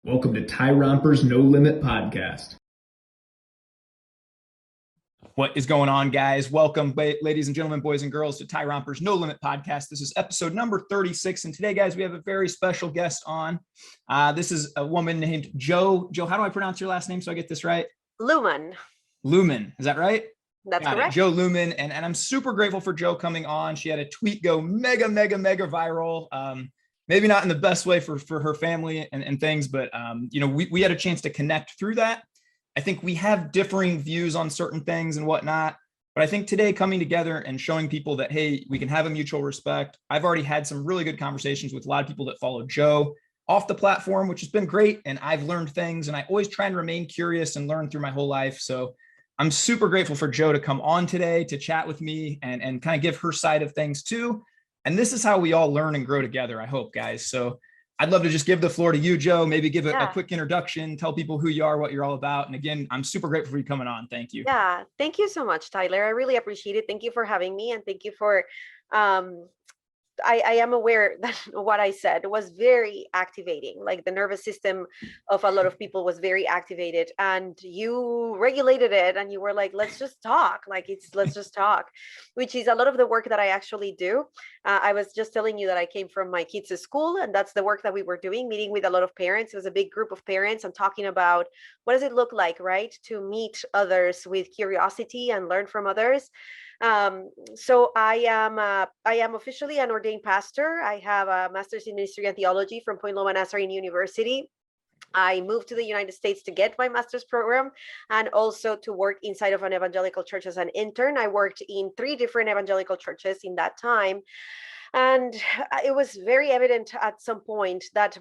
Welcome to Tyrompers No Limit podcast. What is going on, guys? Welcome, ladies and gentlemen, boys and girls, to Tyrompers No Limit podcast. This is episode number 36. And today, guys, we have a very special guest on. This is a woman named Jo. Jo, how do I pronounce your last name so I get this right? Luehmann. Luehmann. Is that right? That's correct. Jo Luehmann. And I'm super grateful for Jo coming on. She had a tweet go mega viral. Maybe not in the best way for her family and things, but we had a chance to connect through that. I think we have differing views on certain things and whatnot, but I think today coming together and showing people that, hey, we can have a mutual respect. I've already had some really good conversations with a lot of people that follow Jo off the platform, which has been great. And I've learned things, and I always try and remain curious and learn through my whole life. So I'm super grateful for Jo to come on today to chat with me and kind of give her side of things too. And this is how we all learn and grow together, I hope, guys. So I'd love to just give the floor to you, Jo, maybe give a quick introduction, tell people who you are, what you're all about. And again, I'm super grateful for you coming on. Thank you. Yeah, thank you so much, Tyler. I really appreciate it. Thank you for having me. And thank you for, I am aware that what I said was very activating. Like the nervous system of a lot of people was very activated, and you regulated it, and you were like, let's just talk. Let's just talk, which is a lot of the work that I actually do. I was just telling you that I came from my kids' school, and that's the work that we were doing, meeting with a lot of parents. It was a big group of parents and talking about what does it look like, right, to meet others with curiosity and learn from others. So I am officially an ordained pastor. I have a master's in ministry and theology from Point Loma Nazarene University. I moved to the United States to get my master's program and also to work inside of an evangelical church as an intern. I worked in 3 different evangelical churches in that time. And it was very evident at some point that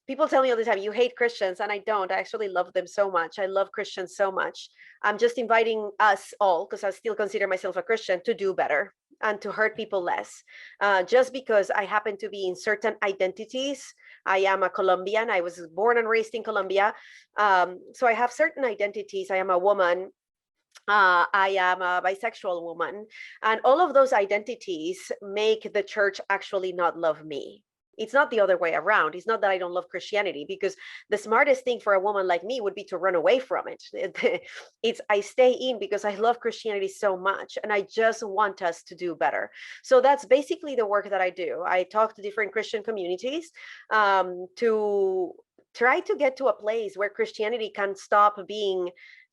people tell me all the time, you hate Christians, and I don't. I actually love them so much. I love Christians so much. I'm just inviting us all, because I still consider myself a Christian, to do better and to hurt people less. Just because I happen to be in certain identities. I am a Colombian. I was born and raised in Colombia. So I have certain identities. I am a woman. I am a bisexual woman. And all of those identities make the church actually not love me. It's not the other way around. It's not that I don't love Christianity, because the smartest thing for a woman like me would be to run away from it. I stay in because I love Christianity so much, and I just want us to do better. So that's basically the work that I do. I talk to different Christian communities to try to get to a place where Christianity can stop being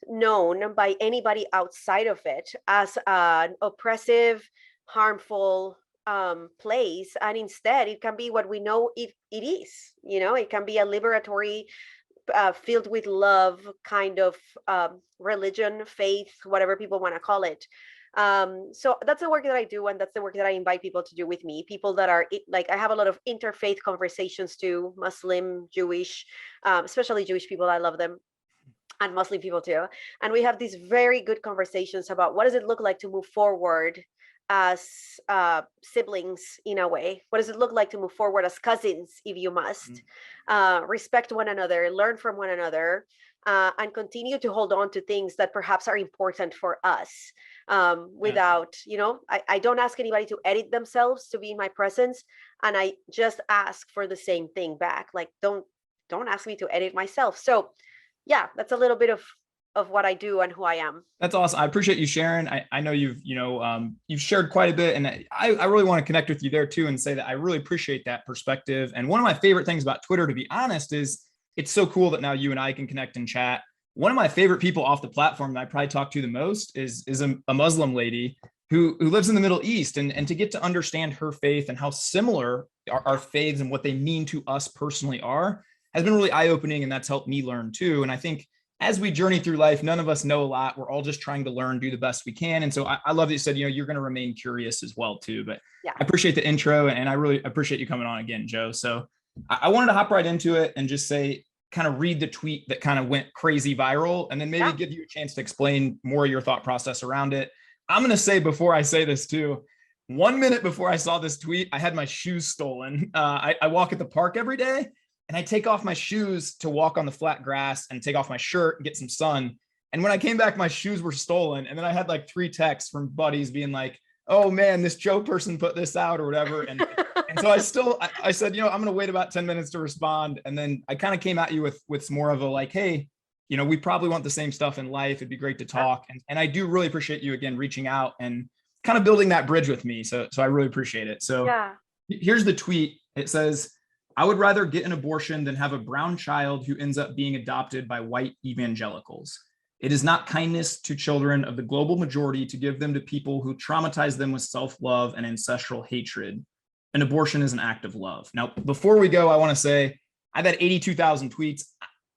known by anybody outside of it as an oppressive, harmful place, and instead it can be what we know it is. It can be a liberatory, filled with love kind of religion, faith, whatever people want to call it. So that's the work that I do, and that's the work that I invite people to do with me. People that are like, I have a lot of interfaith conversations too, Muslim, Jewish, especially Jewish people. I love them. And Muslim people too. And we have these very good conversations about what does it look like to move forward as siblings in a way. What does it look like to move forward as cousins, if you must? Respect one another, learn from one another, and continue to hold on to things that perhaps are important for us. Without, I don't ask anybody to edit themselves to be in my presence, and I just ask for the same thing back. Like, don't ask me to edit myself. So yeah, that's a little bit of what I do and who I am. That's awesome. I appreciate you sharing. I know you've shared quite a bit, and I really want to connect with you there too, and say that I really appreciate that perspective. And one of my favorite things about Twitter, to be honest, is it's so cool that now you and I can connect and chat. One of my favorite people off the platform that I probably talk to the most is a Muslim lady who lives in the Middle East, and to get to understand her faith and how similar our faiths and what they mean to us personally has been really eye-opening, and that's helped me learn too. And I think as we journey through life, none of us know a lot. We're all just trying to learn, do the best we can. And so I love that you said, you're going to remain curious as well too. But yeah, I appreciate the intro, and I really appreciate you coming on again, Jo. So I wanted to hop right into it and just say, kind of read the tweet that kind of went crazy viral, and then maybe give you a chance to explain more of your thought process around it. I'm going to say, before I say this too, 1 minute before I saw this tweet, I had my shoes stolen. I walk at the park every day, and I take off my shoes to walk on the flat grass and take off my shirt and get some sun. And when I came back, my shoes were stolen. And then I had like 3 texts from buddies being like, oh man, this Jo person put this out or whatever. And so I said, I'm going to wait about 10 minutes to respond. And then I kind of came at you with more of a like, hey, we probably want the same stuff in life. It'd be great to talk. And I do really appreciate you again, reaching out and kind of building that bridge with me. So I really appreciate it. So here's the tweet. It says, I would rather get an abortion than have a brown child who ends up being adopted by white evangelicals. It is not kindness to children of the global majority to give them to people who traumatize them with self-love and ancestral hatred. An abortion is an act of love. Now, before we go, I want to say I've had 82,000 tweets.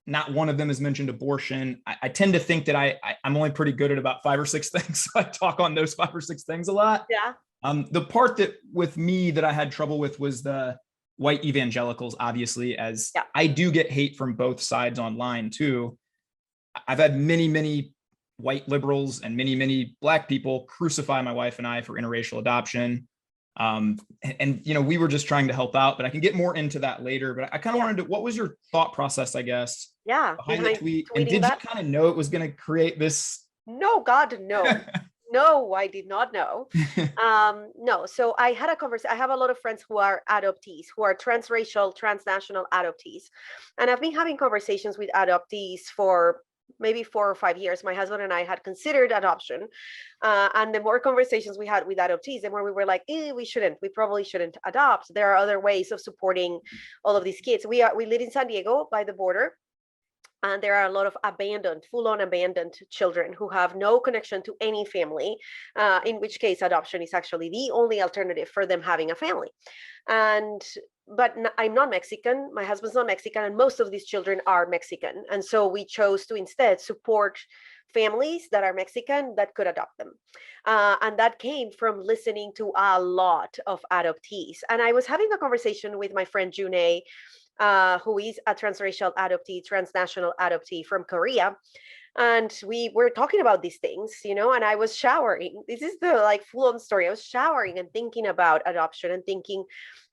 Not one of them has mentioned abortion. I tend to think that I'm only pretty good at about 5 or 6 things. So I talk on those 5 or 6 things a lot. Yeah. The part that with me that I had trouble with was the white evangelicals, obviously, as I do get hate from both sides online too. I've had many white liberals and many Black people crucify my wife and I for interracial adoption. And we were just trying to help out, but I can get more into that later. But I kind of wanted to, what was your thought process, I guess, behind the tweet? And did you kind of know it was going to create this? No, God, no. No, I did not know. No. So I had a conversation. I have a lot of friends who are adoptees, who are transracial, transnational adoptees. And I've been having conversations with adoptees for maybe 4 or 5 years. My husband and I had considered adoption. And the more conversations we had with adoptees, the more we were like, we probably shouldn't adopt. There are other ways of supporting all of these kids. We live in San Diego by the border. And there are a lot of full-on abandoned children who have no connection to any family, in which case adoption is actually the only alternative for them having a family. But I'm not Mexican, my husband's not Mexican, and most of these children are Mexican. And so we chose to instead support families that are Mexican that could adopt them. And that came from listening to a lot of adoptees. And I was having a conversation with my friend June, who is a transracial adoptee, transnational adoptee from Korea. And we were talking about these things, and I was showering. This is the full-on story. I was showering and thinking about adoption and thinking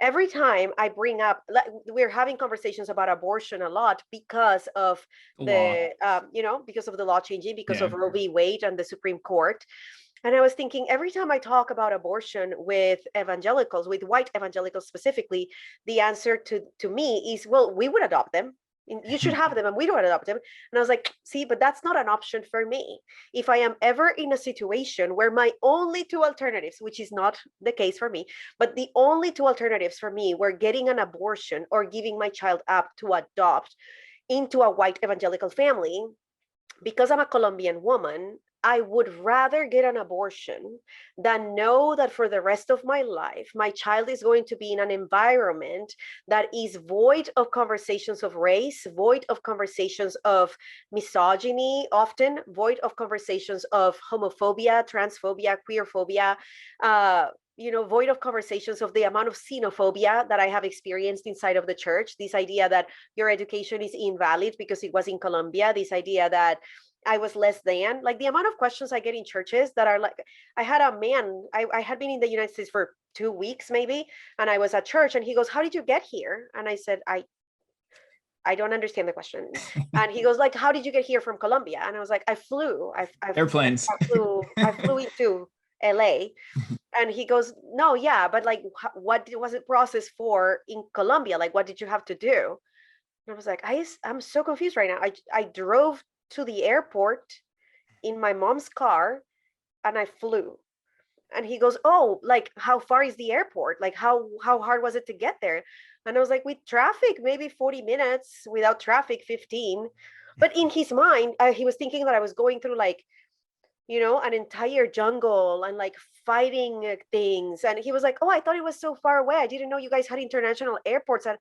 every time I bring up, we're having conversations about abortion a lot because of because of the law changing, because of Roe v. Wade and the Supreme Court. And I was thinking, every time I talk about abortion with evangelicals, with white evangelicals specifically, the answer to me is, well, we would adopt them. You should have them and we don't adopt them. And I was like, see, but that's not an option for me. If I am ever in a situation where my only 2 alternatives, which is not the case for me, but the only 2 alternatives for me were getting an abortion or giving my child up to adopt into a white evangelical family, because I'm a Colombian woman, I would rather get an abortion than know that for the rest of my life, my child is going to be in an environment that is void of conversations of race, void of conversations of misogyny, often void of conversations of homophobia, transphobia, queerphobia, void of conversations of the amount of xenophobia that I have experienced inside of the church. This idea that your education is invalid because it was in Colombia, this idea that I was less than, the amount of questions I get in churches that are I had a man, I had been in the United States for 2 weeks maybe, and I was at church and he goes, how did you get here? And I said, I don't understand the question. And he goes, how did you get here from Colombia? And I was like, I flew. Airplanes. I flew into LA. And he goes, no, yeah, but what was it process for in Colombia? What did you have to do? And I was like, I'm so confused right now. I drove to the airport in my mom's car and I flew. And he goes, oh, how far is the airport? How hard was it to get there? And I was like, with traffic, maybe 40 minutes, without traffic, 15. But in his mind, he was thinking that I was going through an entire jungle and fighting things. And he was like, oh, I thought it was so far away. I didn't know you guys had international airports. And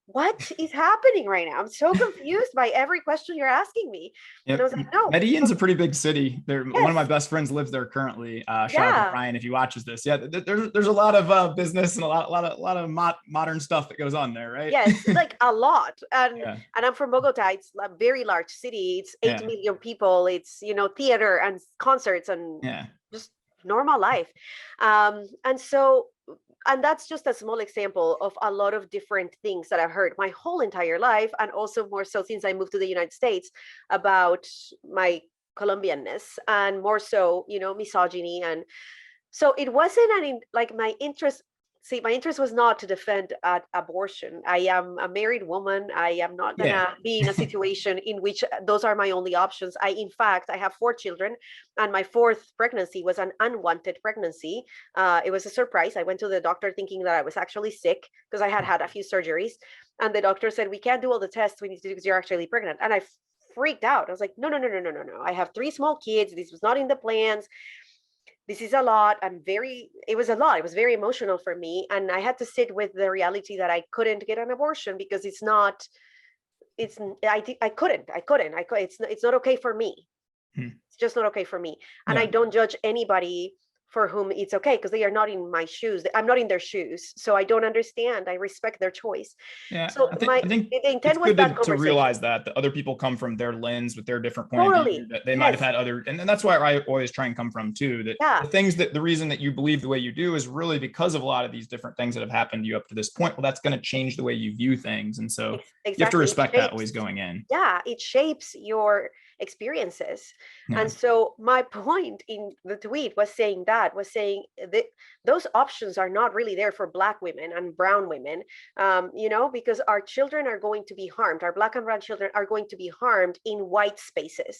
what is happening right now? I'm so confused by every question you're asking me. Yep. And I was like, no. Medellin's a pretty big city. One of my best friends lives there currently. Shout out to Brian if he watches this. Yeah, there's a lot of business and a lot of modern stuff that goes on there, right? Yes, a lot. And I'm from Bogota. It's a very large city. It's 8 million people. It's theater and concerts and just normal life. And that's just a small example of a lot of different things that I've heard my whole entire life, and also more so since I moved to the United States, about my Colombianness, and more so, misogyny. And so it wasn't my interest see, my interest was not to defend abortion. I am a married woman. I am not gonna be in a situation in which those are my only options. In fact, I have 4 children, and my 4th pregnancy was an unwanted pregnancy. It was a surprise. I went to the doctor thinking that I was actually sick because I had had a few surgeries, and the doctor said, we can't do all the tests we need to do because you're actually pregnant. And I freaked out. I was like, no. I have 3 small kids. This was not in the plans. This is a lot. It was a lot. It was very emotional for me. And I had to sit with the reality that I couldn't get an abortion because it's not it's I couldn't. It's not okay for me. It's just not okay for me. And I don't judge anybody for whom it's okay, because they are not in my shoes. I'm not in their shoes, so I don't understand. I respect their choice. Yeah. So I think the intent it's was good that to realize that other people come from their lens with their different point of view, that they might have had other, and that's why I always try and come from too, that the reason that you believe the way you do is really because of a lot of these different things that have happened to you up to this point. Well, that's going to change the way you view things. And so you have to respect that always going in. Yeah. It shapes your experiences. And so my point in the tweet was saying that those options are not really there for Black women and brown women, because our children are going to be harmed. Our Black and brown children are going to be harmed in white spaces.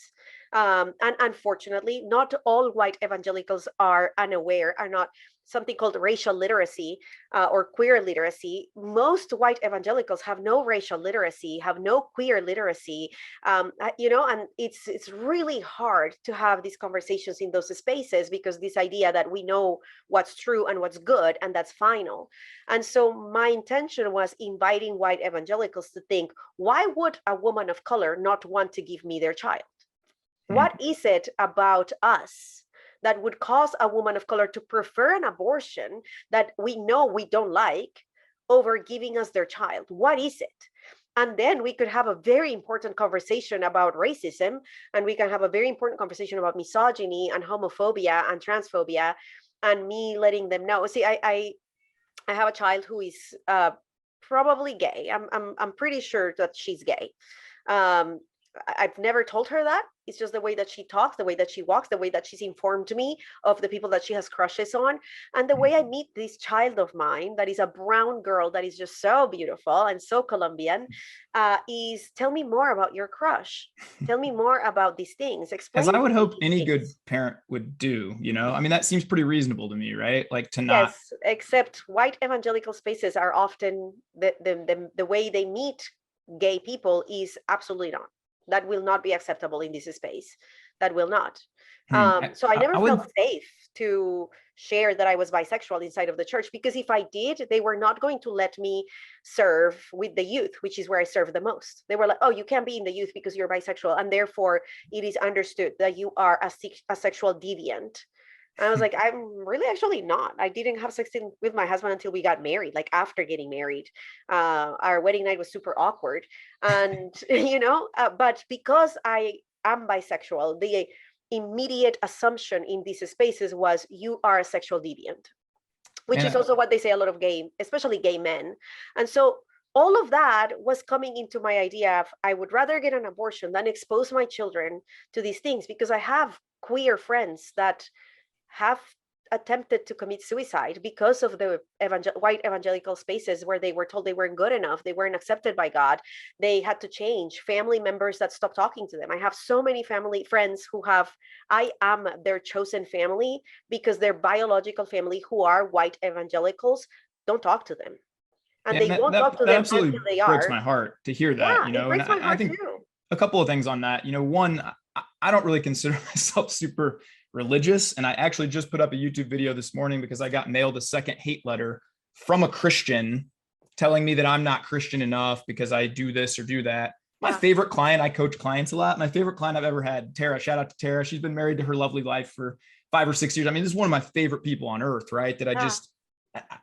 And unfortunately, not all white evangelicals are unaware, are not something called racial literacy or queer literacy. Most white evangelicals have no racial literacy, have no queer literacy, and it's really hard to have these conversations in those spaces, because this idea that we know what's true and what's good and that's final. And so my intention was inviting white evangelicals to think, why would a woman of color not want to give me their child? What is it about us that would cause a woman of color to prefer an abortion that we know we don't like over giving us their child? What is it? And then we could have a very important conversation about racism, and we can have a very important conversation about misogyny and homophobia and transphobia, and me letting them know. See, I have a child who is probably gay. I'm pretty sure that she's gay. I've never told her that. It's just the way that she talks, the way that she walks, the way that she's informed me of the people that she has crushes on. And the way I meet this child of mine, that is a brown girl, that is just so beautiful and so Columbian, is, tell me more about your crush. Tell me more about these things. Explain. As I would hope any good parent would do, I mean, that seems pretty reasonable to me, right? Like to not. Yes, except white evangelical spaces are often, the way they meet gay people is absolutely not. That will not be acceptable in this space. That will not. So I never felt safe to share that I was bisexual inside of the church, because if I did, they were not going to let me serve with the youth, which is where I serve the most. They were like, oh, you can't be in the youth because you're bisexual, and therefore it is understood that you are a sexual deviant. And I was like, I'm really actually not. I didn't have sex with my husband until we got married, like after getting married. Our wedding night was super awkward. And, but because I am bisexual, the immediate assumption in these spaces was you are a sexual deviant, which is also what they say a lot of especially gay men. And so all of that was coming into my idea of, I would rather get an abortion than expose my children to these things, because I have queer friends that have attempted to commit suicide because of the white evangelical spaces where they were told they weren't good enough, they weren't accepted by God, they had to change, family members that stopped talking to them. I have so many family friends I am their chosen family, because their biological family, who are white evangelicals, don't talk to them. And they won't talk to them until they are. It breaks my heart to hear that, It breaks my heart I think too. A couple of things on that. One, I don't really consider myself super religious. And I actually just put up a YouTube video this morning because I got mailed a second hate letter from a Christian telling me that I'm not Christian enough because I do this or do that. My favorite client, I coach clients a lot. My favorite client I've ever had, Tara, shout out to Tara. She's been married to her lovely life for 5 or 6 years. I mean, this is one of my favorite people on earth, right? That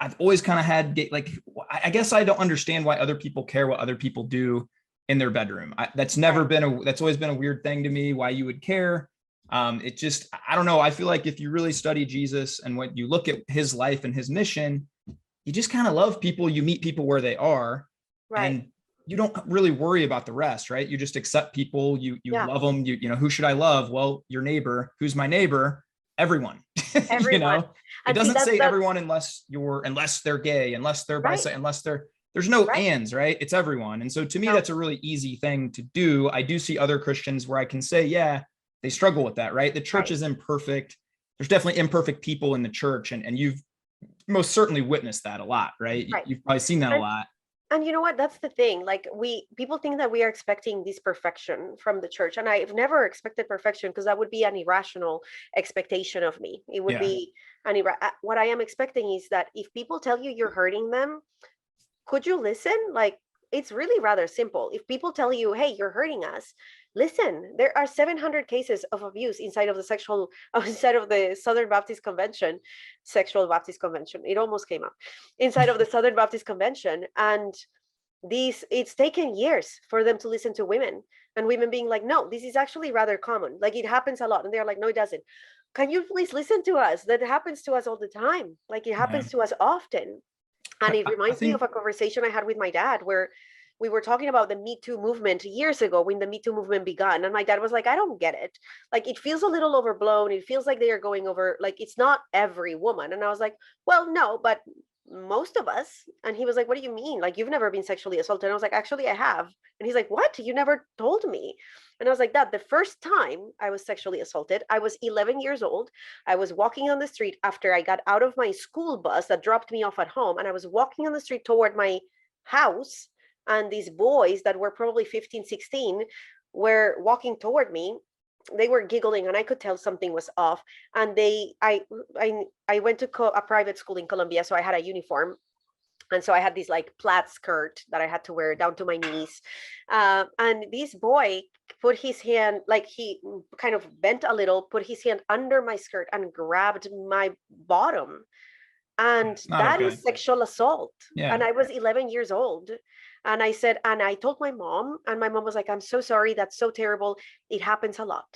I've always kind of had, I guess I don't understand why other people care what other people do in their bedroom. That's always been a weird thing to me, why you would care. It just, I don't know. I feel like if you really study Jesus and when you look at his life and his mission, you just kind of love people. You meet people where they are, and you don't really worry about the rest, right? You just accept people. You love them. Who should I love? Well, your neighbor. Who's my neighbor? Everyone. Everyone. And doesn't say that's everyone unless they're gay, unless they're right. bisexual, there's no Right. ands, right? It's everyone. And so to me, No. that's a really easy thing to do. I do see other Christians where I can say, yeah, they struggle with that, right? The church is imperfect. There's definitely imperfect people in the church. And you've most certainly witnessed that a lot, right? Right. You've probably seen that a lot. And you know what? That's the thing. Like people think that we are expecting this perfection from the church. And I've never expected perfection, because that would be an irrational expectation of me. It would be what I am expecting is that if people tell you you're hurting them, could you listen? Like, it's really rather simple. If people tell you, hey, you're hurting us, listen. There are 700 cases of abuse inside of the Southern Baptist Convention, Sexual Baptist Convention. It almost came up. Inside of the Southern Baptist Convention. And it's taken years for them to listen to women, and women being like, no, this is actually rather common. Like, it happens a lot. And they're like, no, it doesn't. Can you please listen to us? That happens to us all the time. Like, it happens to us often. And it reminds me of a conversation I had with my dad, where we were talking about the MeToo movement years ago, when the MeToo movement began. And my dad was like, I don't get it. Like, it feels a little overblown. It feels like they are going over, like, it's not every woman. And I was like, well, no, but most of us. And he was like, what do you mean? Like, you've never been sexually assaulted? And I was like, actually, I have. And he's like, what? You never told me. And I was like, Dad, the first time I was sexually assaulted, I was 11 years old. I was walking on the street after I got out of my school bus that dropped me off at home. And I was walking on the street toward my house. And these boys that were probably 15, 16 were walking toward me. They were giggling, and I could tell something was off. And I went to a private school in Columbia, so I had a uniform. And so I had this like plaid skirt that I had to wear down to my knees. And this boy put his hand, like, he kind of bent a little, put his hand under my skirt and grabbed my bottom. And that is sexual assault. And I was 11 years old. And I said, and I told my mom, and my mom was like, I'm so sorry. That's so terrible. It happens a lot.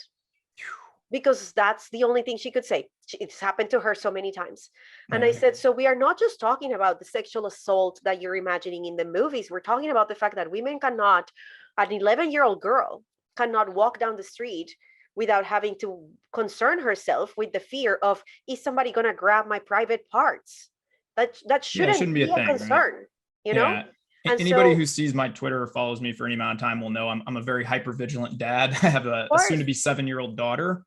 Because that's the only thing she could say. It's happened to her so many times. And I said, so we are not just talking about the sexual assault that you're imagining in the movies. We're talking about the fact that women cannot, an 11-year-old girl cannot walk down the street without having to concern herself with the fear of, is somebody going to grab my private parts? That shouldn't be a thing, concern, right? You know? And anybody who sees my Twitter or follows me for any amount of time will know I'm a very hyper vigilant dad. I have a soon to be 7-year-old daughter.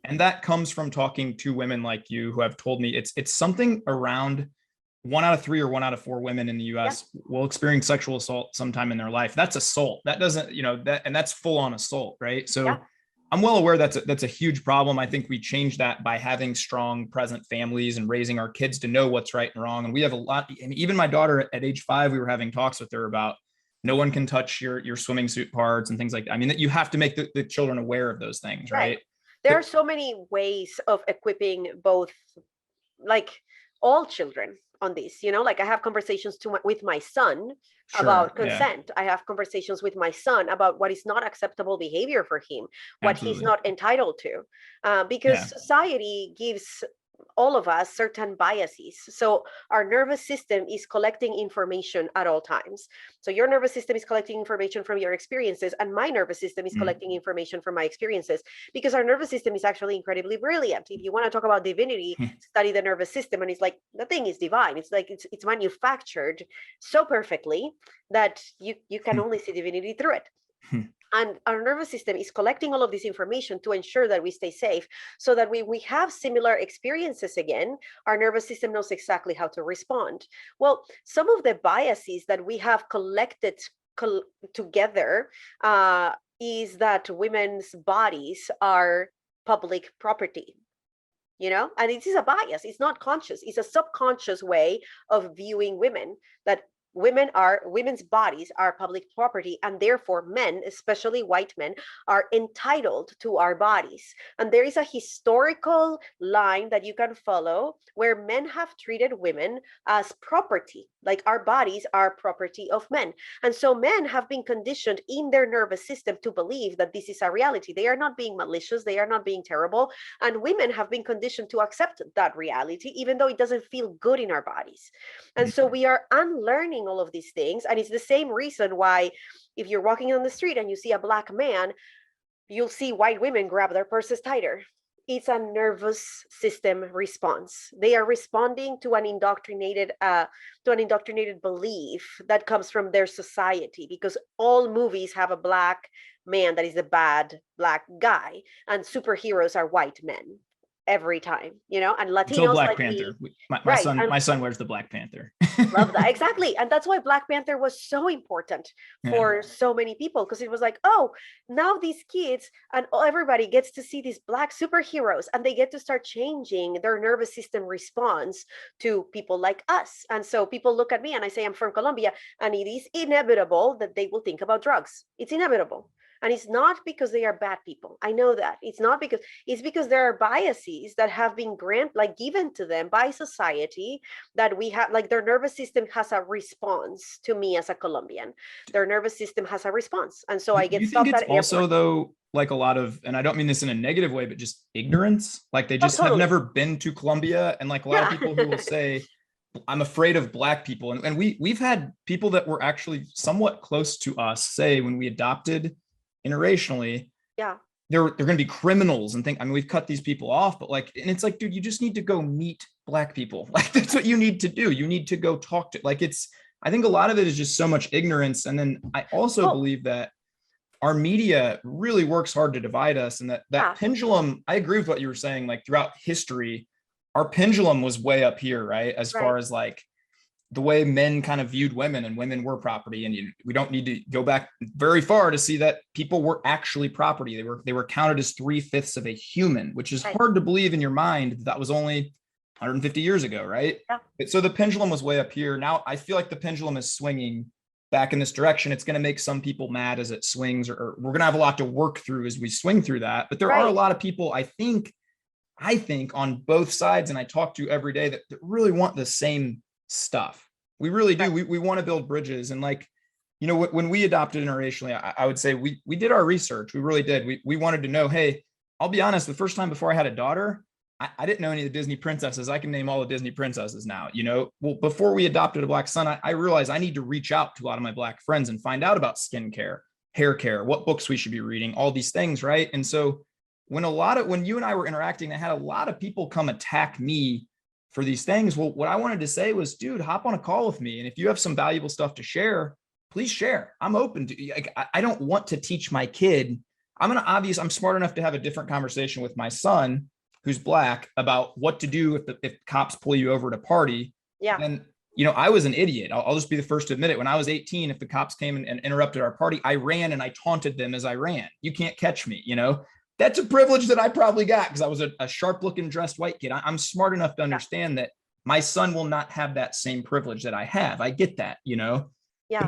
And that comes from talking to women like you who have told me it's something around 1 out of 3 or 1 out of 4 women in the US will experience sexual assault sometime in their life. That's assault. That doesn't, and that's full on assault, right? So I'm well aware that's a huge problem. I think we change that by having strong present families and raising our kids to know what's right and wrong. And we have a lot, and even my daughter at age 5, we were having talks with her about no one can touch your swimming suit parts and things like that. I mean, that you have to make the children aware of those things, right? There are so many ways of equipping both, like, all children on this, like I have conversations with my son about consent. I have conversations with my son about what is not acceptable behavior for him, what he's not entitled to, because society gives all of us certain biases. So our nervous system is collecting information at all times. So your nervous system is collecting information from your experiences, and my nervous system is collecting information from my experiences, because our nervous system is actually incredibly brilliant. If you want to talk about divinity, study the nervous system, and it's like, the thing is divine. It's like it's manufactured so perfectly that you can only see divinity through it. And our nervous system is collecting all of this information to ensure that we stay safe, so that we have similar experiences again, our nervous system knows exactly how to respond. Well, some of the biases that we have collected together is that women's bodies are public property. And it is a bias. It's not conscious. It's a subconscious way of viewing women, that women's bodies are public property, and therefore men, especially white men, are entitled to our bodies. And there is a historical line that you can follow where men have treated women as property, like our bodies are property of men. And so men have been conditioned in their nervous system to believe that this is a reality. They are not being malicious, they are not being terrible, and women have been conditioned to accept that reality, even though it doesn't feel good in our bodies. And so we are unlearning all of these things. And it's the same reason why, if you're walking on the street and you see a black man, you'll see white women grab their purses tighter. It's a nervous system response. They are responding to an indoctrinated belief that comes from their society, because all movies have a black man that is the bad black guy, and superheroes are white men every time, and Until Latinos, Black like Panther. My right, son, and my son wears the Black Panther. love that. Exactly. And that's why Black Panther was so important for so many people, because it was like, oh, now these kids and everybody gets to see these black superheroes, and they get to start changing their nervous system response to people like us. And so people look at me and I say, I'm from Colombia, and it is inevitable that they will think about drugs. It's inevitable. And it's not because they are bad people. I know that. It's because there are biases that have been given to them by society, that we have, like, their nervous system has a response to me as a Colombian. Their nervous system has a response. And so I get stopped at airports. Also, though, like a lot of, and I don't mean this in a negative way, but just ignorance. Like they just have never been to Colombia. And like a lot of people who will say, I'm afraid of black people. And we've had people that were actually somewhat close to us say, when we adopted interracially, they're going to be criminals and we've cut these people off, but like, and it's like, dude, you just need to go meet black people. Like that's what you need to do. You need to go talk to, like, I think a lot of it is just so much ignorance. And then I also believe that our media really works hard to divide us, and that pendulum, I agree with what you were saying, like throughout history, our pendulum was way up here, right? As far as like the way men kind of viewed women, and women were property. And we don't need to go back very far to see that people were actually property. They were counted as 3/5 of a human, which is hard to believe in your mind. That was only 150 years ago, right? Yeah. So the pendulum was way up here. Now I feel like the pendulum is swinging back in this direction. It's going to make some people mad as it swings, or we're going to have a lot to work through as we swing through that. But there are a lot of people, I think on both sides, and I talk to every day, that really want the same stuff. We really do. We want to build bridges. And like, when we adopted interracially, I would say we did our research. We really did. We wanted to know, hey, I'll be honest, the first time before I had a daughter, I didn't know any of the Disney princesses. I can name all the Disney princesses now, well, before we adopted a black son, I realized I need to reach out to a lot of my black friends and find out about skincare, hair care, what books we should be reading, all these things. Right. And so when you and I were interacting, I had a lot of people come attack me for these things. Well, what I wanted to say was, dude, hop on a call with me. And if you have some valuable stuff to share, please share. I'm open to, like, I don't want to teach my kid. I'm smart enough to have a different conversation with my son, who's black, about what to do if cops pull you over at a party. Yeah. And, I was an idiot. I'll just be the first to admit it. When I was 18, if the cops came and interrupted our party, I ran and I taunted them as I ran. You can't catch me, That's a privilege that I probably got because I was a sharp looking dressed white kid. I'm smart enough to understand that my son will not have that same privilege that I have. I get that, Yeah.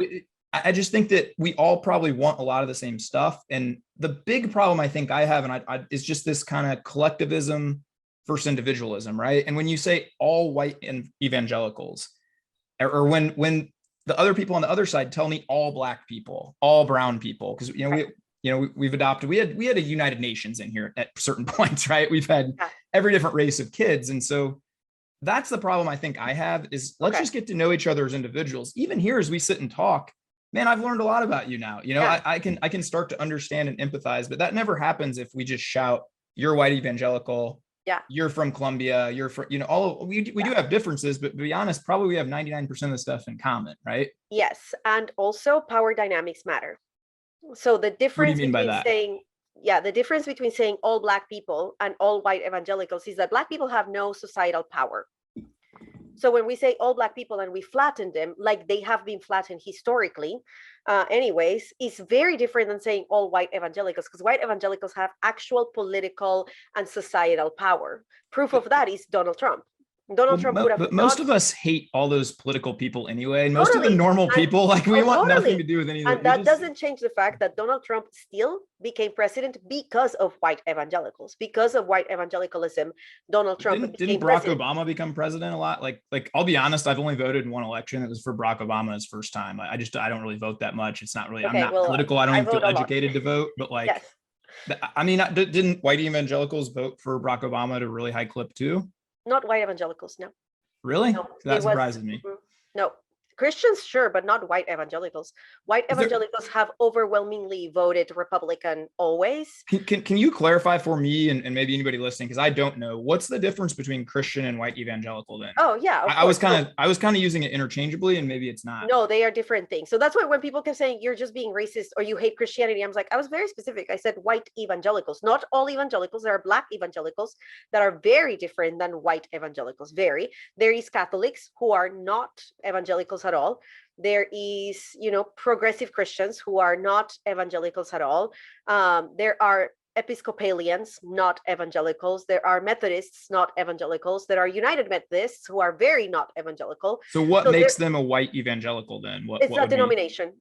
I just think that we all probably want a lot of the same stuff. And the big problem I think I have, and is just this kind of collectivism versus individualism, right? And when you say all white and evangelicals, or when the other people on the other side tell me all black people, all brown people, because, we've adopted, we had a United Nations in here at certain points, right? We've had every different race of kids. And so that's the problem I think I have is let's just get to know each other as individuals. Even here, as we sit and talk, man, I've learned a lot about you now. I can start to understand and empathize, but that never happens if we just shout, you're white evangelical. Yeah. You're from Colombia. You're from, we do have differences, but to be honest, probably we have 99% of the stuff in common, right? Yes. And also power dynamics matter. So the difference the difference between saying all black people and all white evangelicals is that black people have no societal power. So when we say all black people and we flatten them, like they have been flattened historically, anyways, it's very different than saying all white evangelicals, because white evangelicals have actual political and societal power. Proof of that is Donald Trump. Trump would have. But most of us hate all those political people anyway, and most of the normal people, we want nothing to do with any of that. And that doesn't change the fact that Donald Trump still became president because of white evangelicals, because of white evangelicalism. Donald Trump didn't Barack Obama become president a lot? Like I'll be honest, I've only voted in one election. It was for Barack Obama's first time. I don't really vote that much. It's not really. I'm not political. I don't even feel educated to vote. But didn't white evangelicals vote for Barack Obama at a really high clip too? Not white evangelicals, no. Really? No, that surprises me. No, Christians, sure, but not white evangelicals. White evangelicals have overwhelmingly voted Republican always. Can you clarify for me and maybe anybody listening, because I don't know, what's the difference between Christian and white evangelical then? Oh yeah, I was kind of using it interchangeably, and maybe it's not. No, they are different things. So that's why when people kept saying you're just being racist or you hate Christianity, I was like, I was very specific. I said white evangelicals, not all evangelicals. There are Black evangelicals that are very different than white evangelicals. Very. There is Catholics who are not evangelicals at all. There is, progressive Christians who are not evangelicals at all. There are Episcopalians, not evangelicals. There are Methodists, not evangelicals. There are United Methodists who are very not evangelical. So what makes them a white evangelical then? It's a denomination.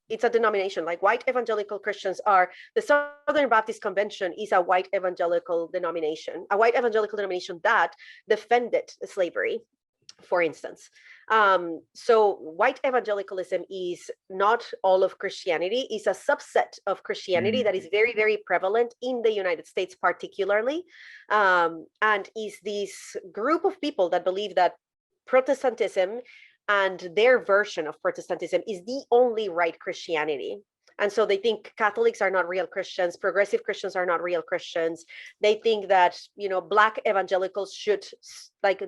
It's a denomination. Like white evangelical Christians are, the Southern Baptist Convention is a white evangelical denomination, that defended slavery, for instance. So white evangelicalism is not all of Christianity, is a subset of Christianity that is very, very prevalent in the United States particularly, and is this group of people that believe that Protestantism and their version of Protestantism is the only right Christianity. And so they think Catholics are not real Christians, progressive Christians are not real Christians. They think that, Black evangelicals should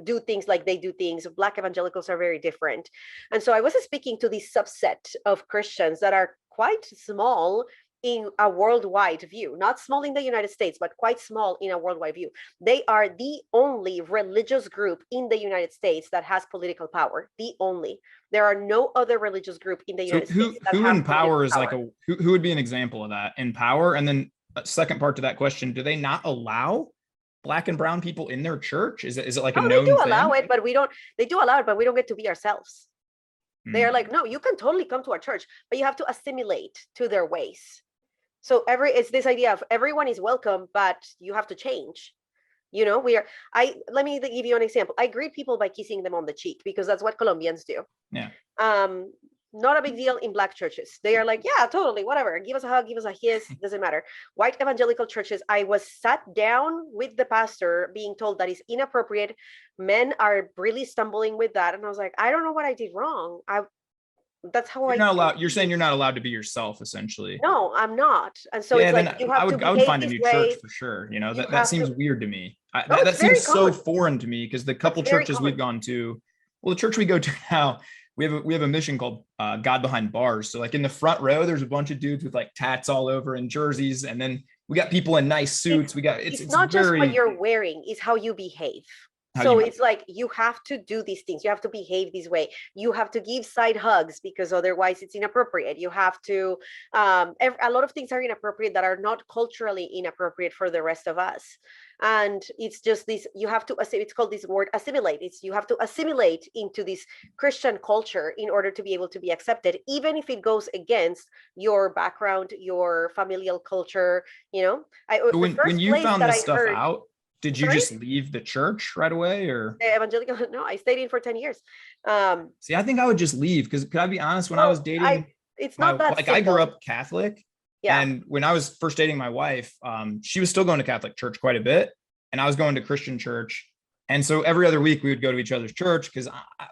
do things like they do things. Black evangelicals are very different. And so I was speaking to this subset of Christians that are quite small in a worldwide view, not small in the United States, but quite small in a worldwide view. They are the only religious group in the United States that has political power. The only. There are no other religious group in the United States. Who in power is who would be an example of that in power? And then a second part to that question, do they not allow Black and brown people in their church? Is it like a known thing? They do allow it, but we don't get to be ourselves. They are like, no, you can totally come to our church, but you have to assimilate to their ways. So it's this idea of everyone is welcome, but you have to change. Let me give you an example. I greet people by kissing them on the cheek because that's what Colombians do. Yeah. Not a big deal in Black churches. They are like, yeah, totally, whatever. Give us a hug, give us a kiss, doesn't matter. White evangelical churches, I was sat down with the pastor being told that is inappropriate. Men are really stumbling with that. And I was like, I don't know what I did wrong. That's how you're saying you're not allowed to be yourself, essentially. No, I'm not. And so it's like, I would find a new church for sure. That seems weird to me. That seems so foreign to me, because the couple churches we've gone to, the church we go to now, we have a mission called God Behind Bars. So like in the front row, there's a bunch of dudes with like tats all over and jerseys, and then we got people in nice suits. It's not just what you're wearing, it's how you behave. It's like, you have to do these things. You have to behave this way. You have to give side hugs because otherwise it's inappropriate. You have to, a lot of things are inappropriate that are not culturally inappropriate for the rest of us. And it's just this, you have to, it's called this word assimilate. You have to assimilate into this Christian culture in order to be able to be accepted, even if it goes against your background, your familial culture, when you found this stuff out, did you just leave the church right away, or? The evangelical? No, I stayed in for 10 years. See, I think I would just leave, because could I be honest, when I was dating, it's not that simple. I grew up Catholic. Yeah. And when I was first dating my wife, she was still going to Catholic church quite a bit, and I was going to Christian church. And so every other week we would go to each other's church, because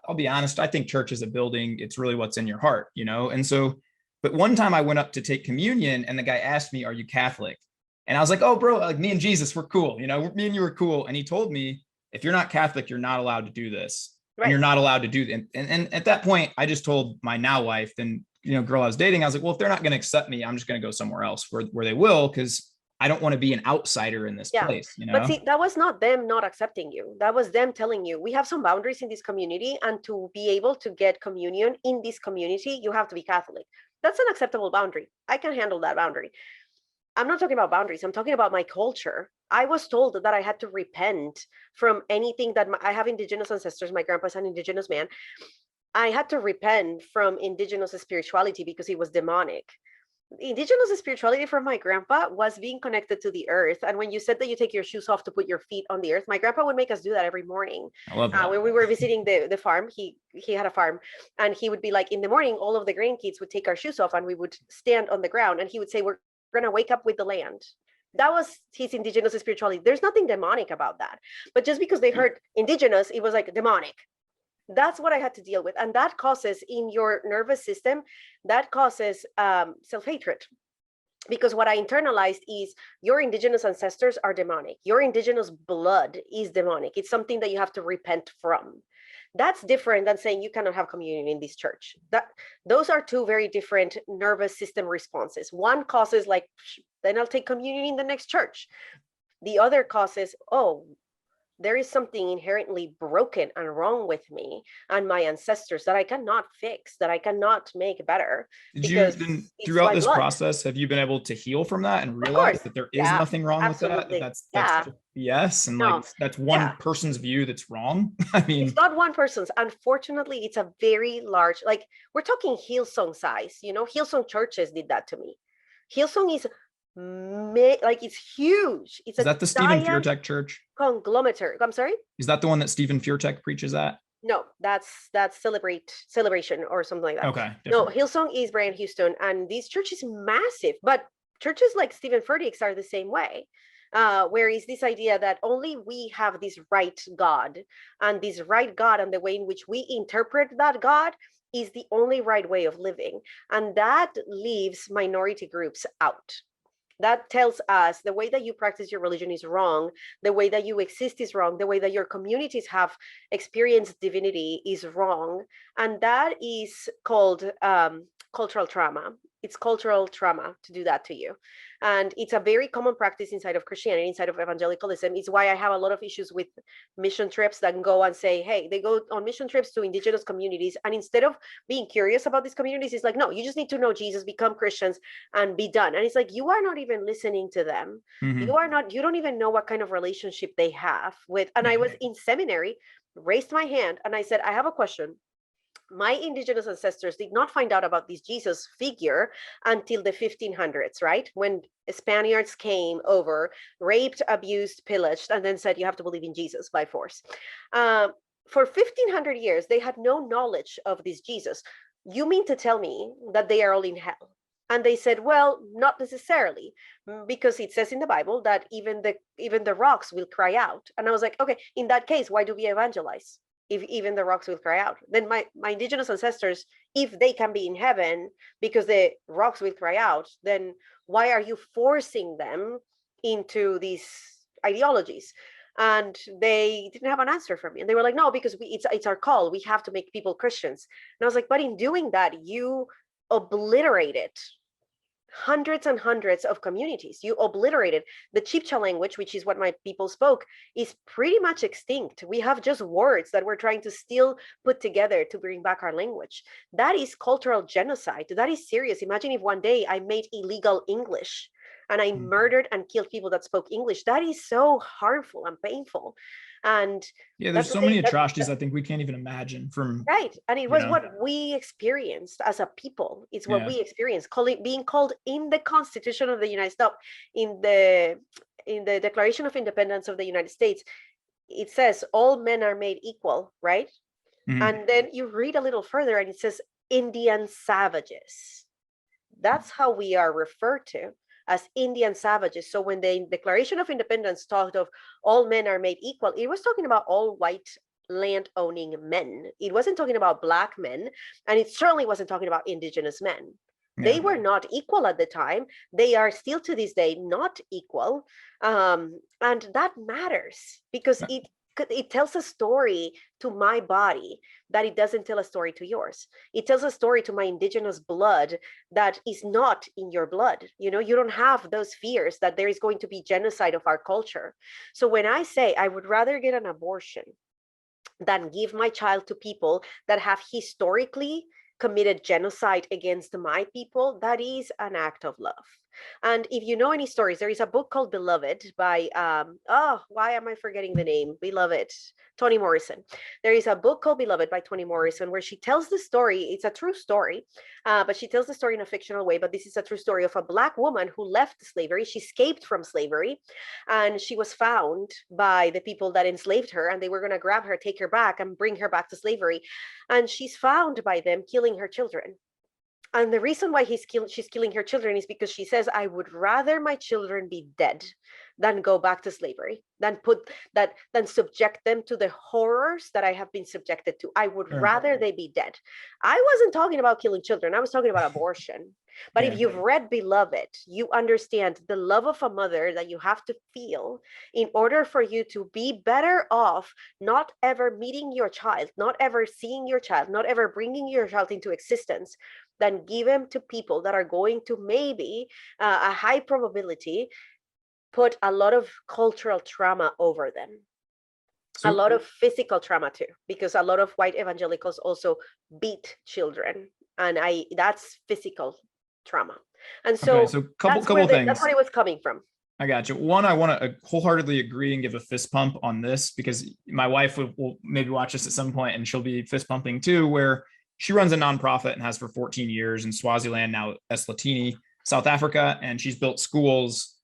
I'll be honest, I think church is a building. It's really what's in your heart, And so, but one time I went up to take communion, and the guy asked me, "Are you Catholic?" And I was like, "Oh, bro, like me and Jesus, we're cool. Me and you were cool." And he told me, "If you're not Catholic, you're not allowed to do this. Right. And you're not allowed to do that." And at that point, I just told my now wife, then, girl I was dating, I was like, well, if they're not going to accept me, I'm just going to go somewhere else where they will, because I don't want to be an outsider in this place. But see, that was not them not accepting you. That was them telling you, we have some boundaries in this community, and to be able to get communion in this community, you have to be Catholic. That's an acceptable boundary. I can handle that boundary. I'm not talking about boundaries. I'm talking about my culture. I was told that I had to repent from anything that I have indigenous ancestors. My grandpa's an indigenous man. I had to repent from indigenous spirituality because it was demonic. Indigenous spirituality for my grandpa was being connected to the earth. And when you said that you take your shoes off to put your feet on the earth, my grandpa would make us do that every morning. I love that. When we were visiting the farm, he had a farm, and he would be like, in the morning, all of the grandkids would take our shoes off and we would stand on the ground, and he would say, we're going to wake up with the land. That was his indigenous spirituality. There's nothing demonic about that. But just because they heard indigenous, it was like demonic. That's what I had to deal with. And that causes in your nervous system, that causes self-hatred. Because what I internalized is your indigenous ancestors are demonic. Your indigenous blood is demonic. It's something that you have to repent from. That's different than saying you cannot have communion in this church. Those are two very different nervous system responses. One causes like, then I'll take communion in the next church. The other causes, oh, there is something inherently broken and wrong with me and my ancestors that I cannot fix, that I cannot make better. Did you then, throughout this process, have you been able to heal from that and realize that there is nothing wrong with that? That's BS, and like that's one person's view that's wrong? I mean, it's not one person's. Unfortunately, it's a very large, like we're talking Hillsong size. You know, Hillsong churches did that to me. Hillsong is like it's huge. Is that the Stephen Furtick church? Conglomerate. I'm sorry. Is that the one that Stephen Furtick preaches at? No, that's Celebration or something like that. Okay. No, Hillsong is Brian Houston, and this church is massive. But churches like Stephen Furtick's are the same way. Where is this idea that only we have this right God, and this right God and the way in which we interpret that God is the only right way of living, and that leaves minority groups out. That tells us the way that you practice your religion is wrong, the way that you exist is wrong, the way that your communities have experienced divinity is wrong. And that is called cultural trauma. It's cultural trauma to do that to you. And it's a very common practice inside of Christianity, inside of evangelicalism. It's why I have a lot of issues with mission trips that go and say, hey, they go on mission trips to indigenous communities. And instead of being curious about these communities, it's like, no, you just need to know Jesus, become Christians and be done. And it's like, you are not even listening to them. Mm-hmm. You don't even know what kind of relationship they have with. And I was in seminary, raised my hand and I said, I have a question. My indigenous ancestors did not find out about this Jesus figure until the 1500s, right? When Spaniards came over, raped, abused, pillaged, and then said, you have to believe in Jesus by force. For 1500 years, they had no knowledge of this Jesus. You mean to tell me that they are all in hell? And they said, well, not necessarily, because it says in the Bible that even the rocks will cry out. And I was like, okay, in that case, why do we evangelize? If even the rocks will cry out, then my indigenous ancestors, if they can be in heaven because the rocks will cry out, then why are you forcing them into these ideologies? And they didn't have an answer for me. And they were like, no, because it's our call. We have to make people Christians. And I was like, but in doing that, you obliterated hundreds and hundreds of communities. You obliterated the Chibcha language, which is what my people spoke, is pretty much extinct. We have just words that we're trying to still put together to bring back our language. That is cultural genocide. That is serious. Imagine if one day I made illegal English and I murdered and killed people that spoke English. That is so harmful and painful. And there's so many atrocities I think we can't even imagine from and it was what we experienced as a people. It's what we experienced, being called in the Constitution of the United States, in the Declaration of Independence of the United States, it says all men are made equal, right? Mm-hmm. And then you read a little further and it says Indian savages. That's how we are referred to, as Indian savages. So when the Declaration of Independence talked of all men are made equal, it was talking about all white land-owning men. It wasn't talking about Black men, and it certainly wasn't talking about indigenous men. They were not equal at the time. They are still to this day not equal. And that matters because it tells a story to my body that it doesn't tell a story to yours. It tells a story to my indigenous blood that is not in your blood. You don't have those fears that there is going to be genocide of our culture. So when I say I would rather get an abortion than give my child to people that have historically committed genocide against my people, that is an act of love. And if you know any stories, there is a book called Beloved by, why am I forgetting the name? Beloved, Toni Morrison. There is a book called Beloved by Toni Morrison where she tells the story. It's a true story, but she tells the story in a fictional way. But this is a true story of a Black woman who left slavery. She escaped from slavery and she was found by the people that enslaved her, and they were going to grab her, take her back and bring her back to slavery. And she's found by them killing her children. And the reason why she's killing her children is because she says, I would rather my children be dead than go back to slavery, than subject them to the horrors that I have been subjected to. I would rather they be dead. I wasn't talking about killing children. I was talking about abortion. But if you've read Beloved, you understand the love of a mother that you have to feel in order for you to be better off not ever meeting your child, not ever seeing your child, not ever bringing your child into existence, than give them to people that are going to maybe a high probability put a lot of cultural trauma over them. A lot of physical trauma too, because a lot of white evangelicals also beat children, and that's physical trauma. And so, couple things. That's where it was coming from. I got you. One, I want to wholeheartedly agree and give a fist pump on this, because my wife will maybe watch this at some point and she'll be fist pumping too, where she runs a nonprofit and has for 14 years in Swaziland, now Eswatini, South Africa, and she's built schools.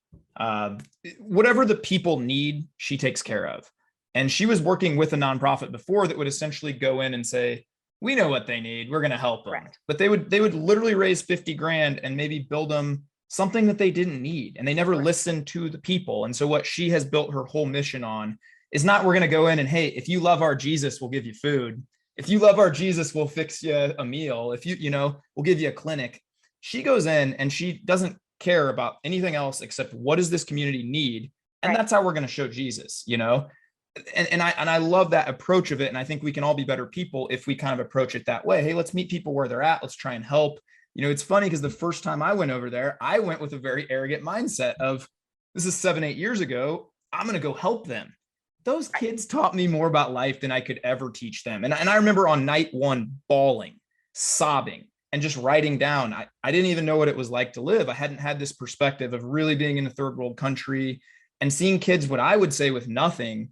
Whatever the people need, she takes care of. And she was working with a nonprofit before that would essentially go in and say, we know what they need, we're going to help them. Right. But they would literally raise 50 grand and maybe build them something that they didn't need. And they never listened to the people. And so what she has built her whole mission on is not, we're going to go in and, hey, if you love our Jesus, we'll give you food. If you love our Jesus, we'll fix you a meal. If we'll give you a clinic. She goes in and she doesn't care about anything else except what does this community need? And that's how we're going to show Jesus, And I love that approach of it. And I think we can all be better people if we kind of approach it that way. Hey, let's meet people where they're at. Let's try and help. It's funny because the first time I went over there, I went with a very arrogant mindset of, this is 7-8 years ago, I'm going to go help them. Those kids taught me more about life than I could ever teach them. And I remember on night one, bawling, sobbing, and just writing down. I didn't even know what it was like to live. I hadn't had this perspective of really being in a third world country and seeing kids, what I would say with nothing,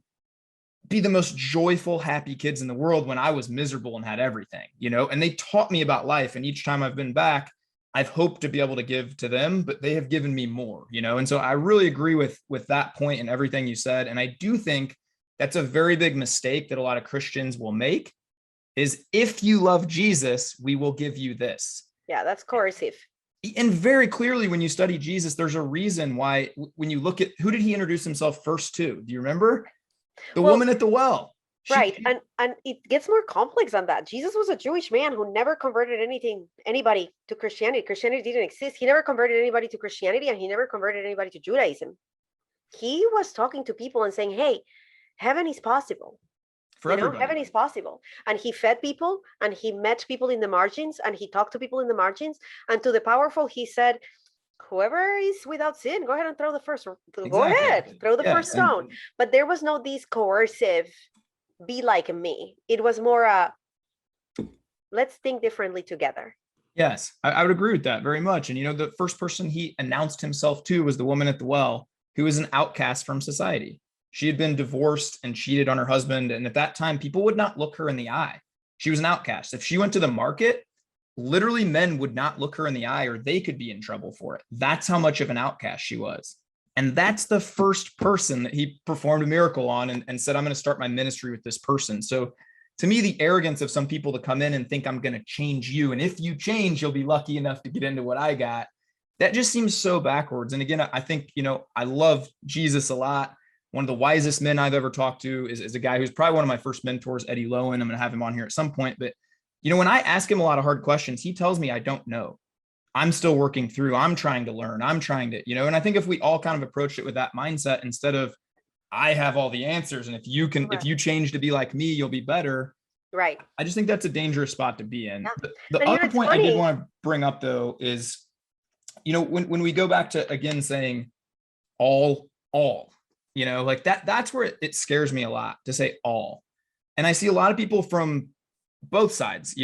be the most joyful, happy kids in the world when I was miserable and had everything, and they taught me about life. And each time I've been back, I've hoped to be able to give to them, but they have given me more, and so I really agree with that point and everything you said. And I do think that's a very big mistake that a lot of Christians will make, is if you love Jesus, we will give you this. Yeah, that's coercive. And very clearly, when you study Jesus, there's a reason why, when you look at who did he introduce himself first to? Do you remember? The woman at the well. Right. And it gets more complex than that. Jesus was a Jewish man who never converted anybody to Christianity. Christianity didn't exist. He never converted anybody to Christianity, and he never converted anybody to Judaism. He was talking to people and saying, hey, heaven is possible. For everybody. Heaven is possible. And he fed people, and he met people in the margins, and he talked to people in the margins. And to the powerful, he said, whoever is without sin, go ahead and throw the first stone. But there was no these coercive, be like me. It was more let's think differently together. Yes, I would agree with that very much. And the first person he announced himself to was the woman at the well, who was an outcast from society. She had been divorced and cheated on her husband, and at that time people would not look her in the eye. She was an outcast. If she went to the market, literally men would not look her in the eye, or they could be in trouble for it. That's how much of an outcast she was. And that's the first person that he performed a miracle on and said, I'm going to start my ministry with this person. So to me, the arrogance of some people to come in and think I'm going to change you, and if you change, you'll be lucky enough to get into what I got, that just seems so backwards. And again, I think, I love Jesus a lot. One of the wisest men I've ever talked to is a guy who's probably one of my first mentors, Eddie Lowen. I'm going to have him on here at some point. But, when I ask him a lot of hard questions, he tells me I don't know. I'm still working through. I'm trying to learn. I'm trying to, and I think if we all kind of approach it with that mindset, instead of I have all the answers, and if you change to be like me, you'll be better. Right. I just think that's a dangerous spot to be in. Yeah. The other point I did want to bring up though is, when we go back to, again, saying all, like that's where it scares me a lot to say all. And I see a lot of people from both sides,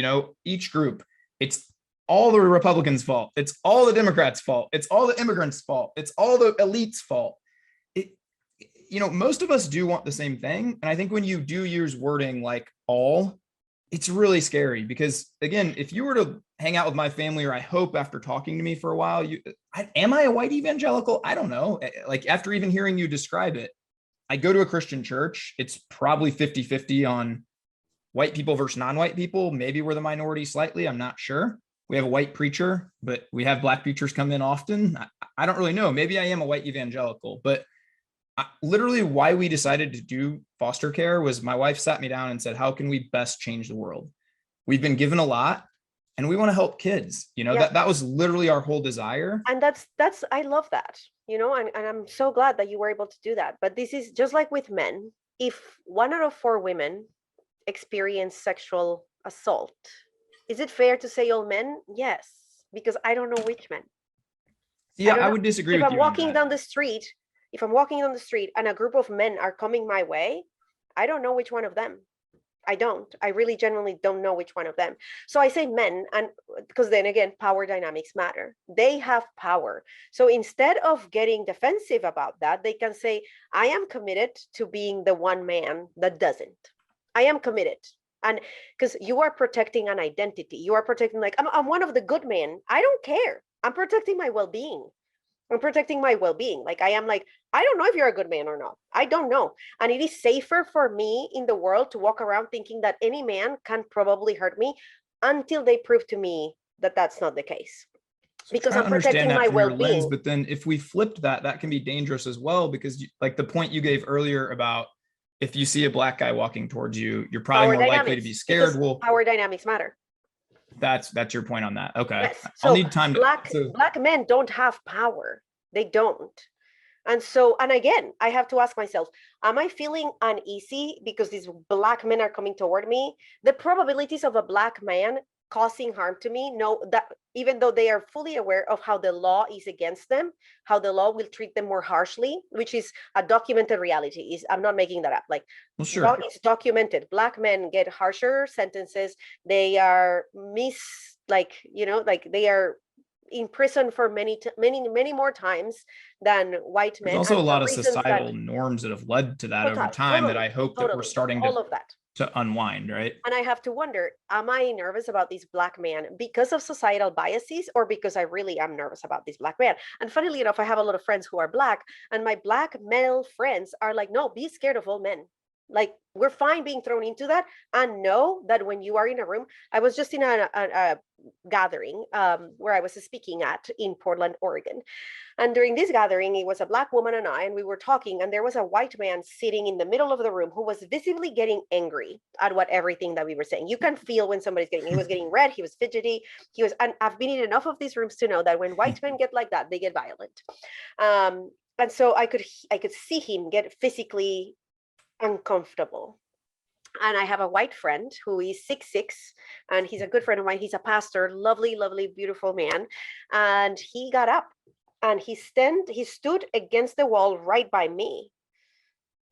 each group, it's all the Republicans' fault. It's all the Democrats' fault. It's all the immigrants' fault. It's all the elite's fault. Most of us do want the same thing. And I think when you do use wording like all, it's really scary, because again, if you were to hang out with my family, or I hope after talking to me for a while, am I a white evangelical? I don't know. Like, after even hearing you describe it, I go to a Christian church. It's probably 50-50 on white people versus non-white people. Maybe we're the minority slightly. I'm not sure. We have a white preacher, but we have black preachers come in often. I don't really know. Maybe I am a white evangelical, but Literally why we decided to do foster care was my wife sat me down and said, how can we best change the world? We've been given a lot and we want to help kids. That was literally our whole desire. And I love that, and I'm so glad that you were able to do that. But this is just like with men. If 1 out of 4 women experience sexual assault, is it fair to say all men? Yes, because I don't know which men. Yeah, I would disagree with you. If I'm walking down the street and a group of men are coming my way, I don't know which one of them. I really genuinely don't know which one of them. So I say men, and because then again, power dynamics matter. They have power. So instead of getting defensive about that, they can say, I am committed to being the one man that doesn't. I am committed. And because you are protecting an identity, you are protecting, like, I'm one of the good men. I don't care. I'm protecting my well-being. Like, I am like, I don't know if you're a good man or not. I don't know. And it is safer for me in the world to walk around thinking that any man can probably hurt me until they prove to me that that's not the case. Because I'm protecting my well-being. But then if we flipped that can be dangerous as well, because like the point you gave earlier about if you see a black guy walking towards you, you're probably more likely to be scared. Well, power dynamics matter. That's your point on that. Okay. Yes. So I'll need time black men don't have power. They don't. And again, I have to ask myself, am I feeling uneasy because these black men are coming toward me? The probabilities of a black man causing harm to me, no, that even though they are fully aware of how the law is against them, how the law will treat them more harshly, which is a documented reality. I'm not making that up. Like, well, sure. It's documented. Black men get harsher sentences. They are they are in prison for many more times than white men. There's also a lot of societal norms that have led to that over time that I hope that we're starting to unwind, right? And I have to wonder, am I nervous about this black man because of societal biases, or because I really am nervous about this black man? And funnily enough, I have a lot of friends who are black, and my black male friends are like, no, be scared of all men. Like, we're fine being thrown into that, and know that when you are in a room. I was just in a gathering where I was speaking at in Portland, Oregon. And during this gathering, it was a black woman and I, and we were talking, and there was a white man sitting in the middle of the room who was visibly getting angry at everything that we were saying. You can feel when somebody's he was getting red, he was fidgety, and I've been in enough of these rooms to know that when white men get like that, they get violent. And so I could see him get physically uncomfortable. And I have a white friend who is 6'6", and he's a good friend of mine. He's a pastor, lovely, beautiful man. And he got up and he stood against the wall right by me.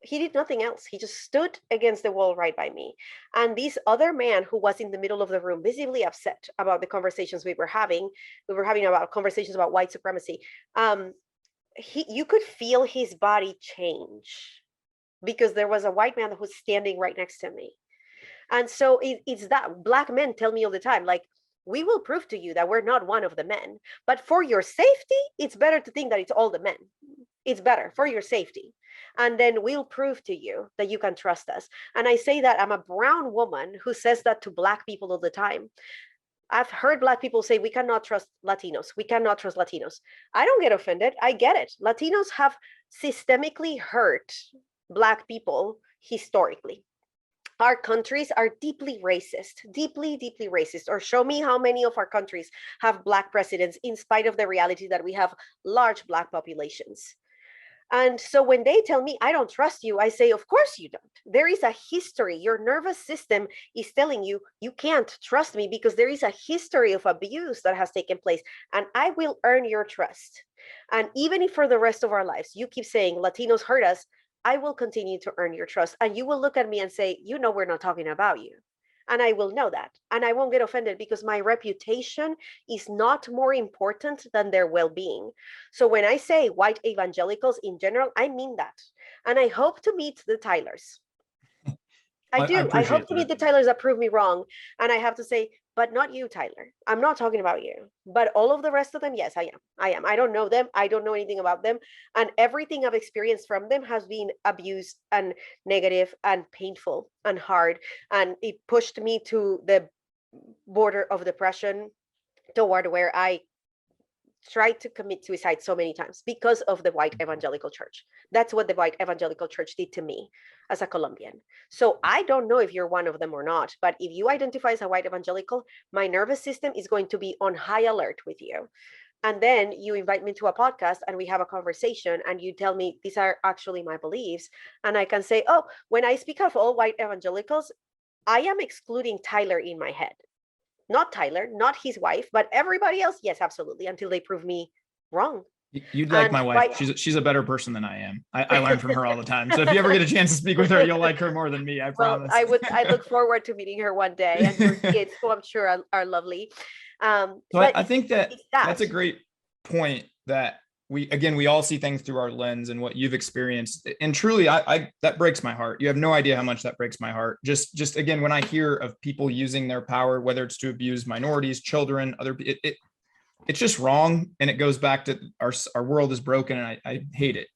He did nothing else. He just stood against the wall right by me. And this other man who was in the middle of the room, visibly upset about the conversations we were having about conversations about white supremacy. You could feel his body change, because there was a white man that was standing right next to me. And so it's that black men tell me all the time, like, we will prove to you that we're not one of the men, but for your safety, it's better to think that it's all the men. It's better for your safety. And then we'll prove to you that you can trust us. And I say that I'm a brown woman who says that to black people all the time. I've heard black people say, we cannot trust Latinos. We cannot trust Latinos. I don't get offended. I get it. Latinos have systemically hurt black people historically. Our countries are deeply racist, deeply racist. Or show me how many of our countries have black presidents, in spite of the reality that we have large black populations. And so when they tell me, I don't trust you, I say, of course you don't. There is a history. Your nervous system is telling you, you can't trust me because there is a history of abuse that has taken place, and I will earn your trust. And even if for the rest of our lives, you keep saying Latinos hurt us, I will continue to earn your trust. And you will look at me and say, you know, we're not talking about you. And I will know that. And I won't get offended because my reputation is not more important than their well-being. So when I say white evangelicals in general, I mean that. And I hope to meet the Tylers. I do. I hope to meet the Tylers that prove me wrong. And I have to say, but not you, Tyler. I'm not talking about you. But all of the rest of them, yes, I am. I don't know them. I don't know anything about them. And everything I've experienced from them has been abuse and negative and painful and hard. And it pushed me to the border of depression, toward where I tried to commit suicide so many times because of the white evangelical church. That's what the white evangelical church did to me as a Colombian. So I don't know if you're one of them or not, but if you identify as a white evangelical, my nervous system is going to be on high alert with you. And then you invite me to a podcast and we have a conversation and you tell me these are actually my beliefs. And I can say, oh, when I speak of all white evangelicals, I am excluding Tyler in my head. Not Tyler, not his wife, but everybody else. Yes, absolutely. Until they prove me wrong. You'd like my wife. She's a better person than I am. I learn from her all the time. So if you ever get a chance to speak with her, you'll like her more than me. I promise. I look forward to meeting her one day, and her kids, who I'm sure are lovely. So I think that's a great point, that we all see things through our lens and what you've experienced. And truly, I that breaks my heart. You have no idea how much that breaks my heart. Just again, when I hear of people using their power, whether it's to abuse minorities, children, it's just wrong. And it goes back to our world is broken, and I hate it.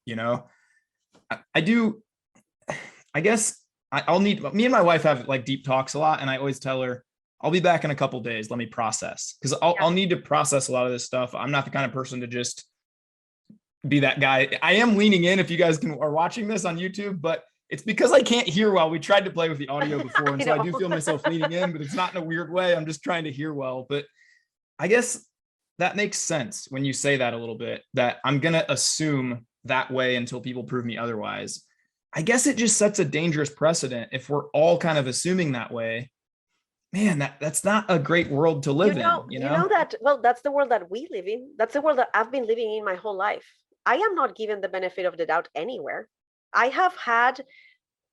I guess I'll need, me and my wife have like deep talks a lot, and I always tell her, I'll be back in a couple days. Let me process, because I'll need to process a lot of this stuff. I'm not the kind of person to just be that guy. I am leaning in, if you guys are watching this on YouTube, but it's because I can't hear well. We tried to play with the audio before, and so I do feel myself leaning in, but it's not in a weird way. I'm just trying to hear well. But I guess that makes sense when you say that a little bit, that I'm going to assume that way until people prove me otherwise. I guess it just sets a dangerous precedent if we're all kind of assuming that way. Man, that's not a great world to live in. You know that, well, that's the world that we live in. That's the world that I've been living in my whole life. I am not given the benefit of the doubt anywhere. I have had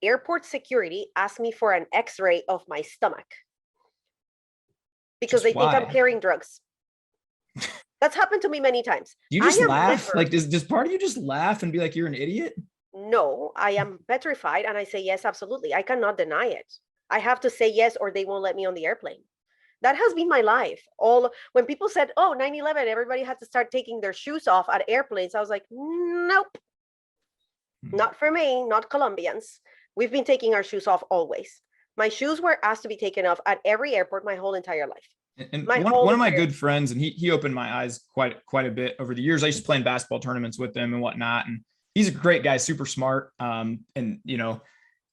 airport security ask me for an X-ray of my stomach because they think I'm carrying drugs. That's happened to me many times. You just laugh? Like, does part of you just laugh and be like, you're an idiot? No, I am petrified, and I say, yes, absolutely. I cannot deny it. I have to say yes, or they won't let me on the airplane. That has been my life. When people said, oh, 9/11, everybody had to start taking their shoes off at airplanes, I was like, nope, not for me, not Colombians. We've been taking our shoes off always. My shoes were asked to be taken off at every airport my whole entire life. And one of my good friends, and he opened my eyes quite a bit over the years. I used to play in basketball tournaments with him and whatnot. And he's a great guy, super smart. And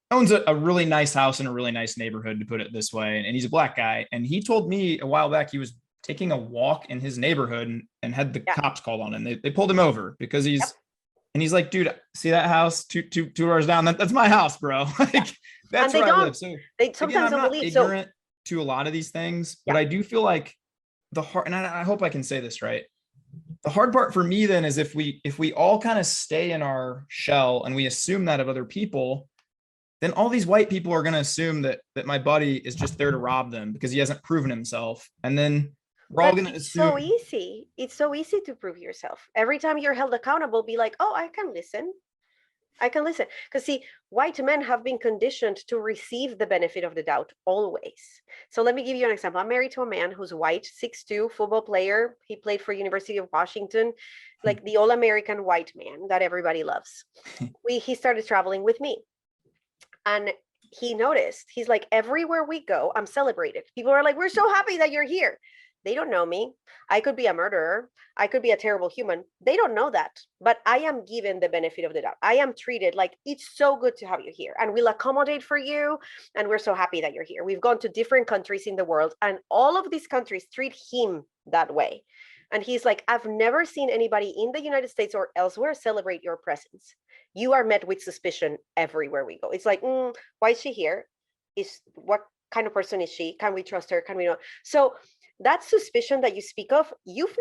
owns a really nice house in a really nice neighborhood, to put it this way. And he's a black guy. And he told me a while back, he was taking a walk in his neighborhood and had the cops called on him. They pulled him over because he's like, dude, see that house two doors down? That's my house, bro. Like, that's where I live. So they sometimes don't believe. Ignorant to a lot of these things, but I do feel like and I hope I can say this right. The hard part for me then is if we all kind of stay in our shell and we assume that of other people, then all these white people are going to assume that my buddy is just there to rob them because he hasn't proven himself. And then we're all going to assume. So easy. It's so easy to prove yourself. Every time you're held accountable, be like, oh, I can listen. Because see, white men have been conditioned to receive the benefit of the doubt always. So let me give you an example. I'm married to a man who's white, 6'2", football player. He played for University of Washington, like the all-American white man that everybody loves. He started traveling with me. And he noticed, he's like, everywhere we go, I'm celebrated. People are like, we're so happy that you're here. They don't know me. I could be a murderer. I could be a terrible human. They don't know that. But I am given the benefit of the doubt. I am treated like, it's so good to have you here, and we'll accommodate for you. And we're so happy that you're here. We've gone to different countries in the world, and all of these countries treat him that way. And he's like, I've never seen anybody in the United States or elsewhere celebrate your presence. You are met with suspicion everywhere we go. It's like, why is she here? What kind of person is she? Can we trust her? Can we not? So that suspicion that you speak of, you've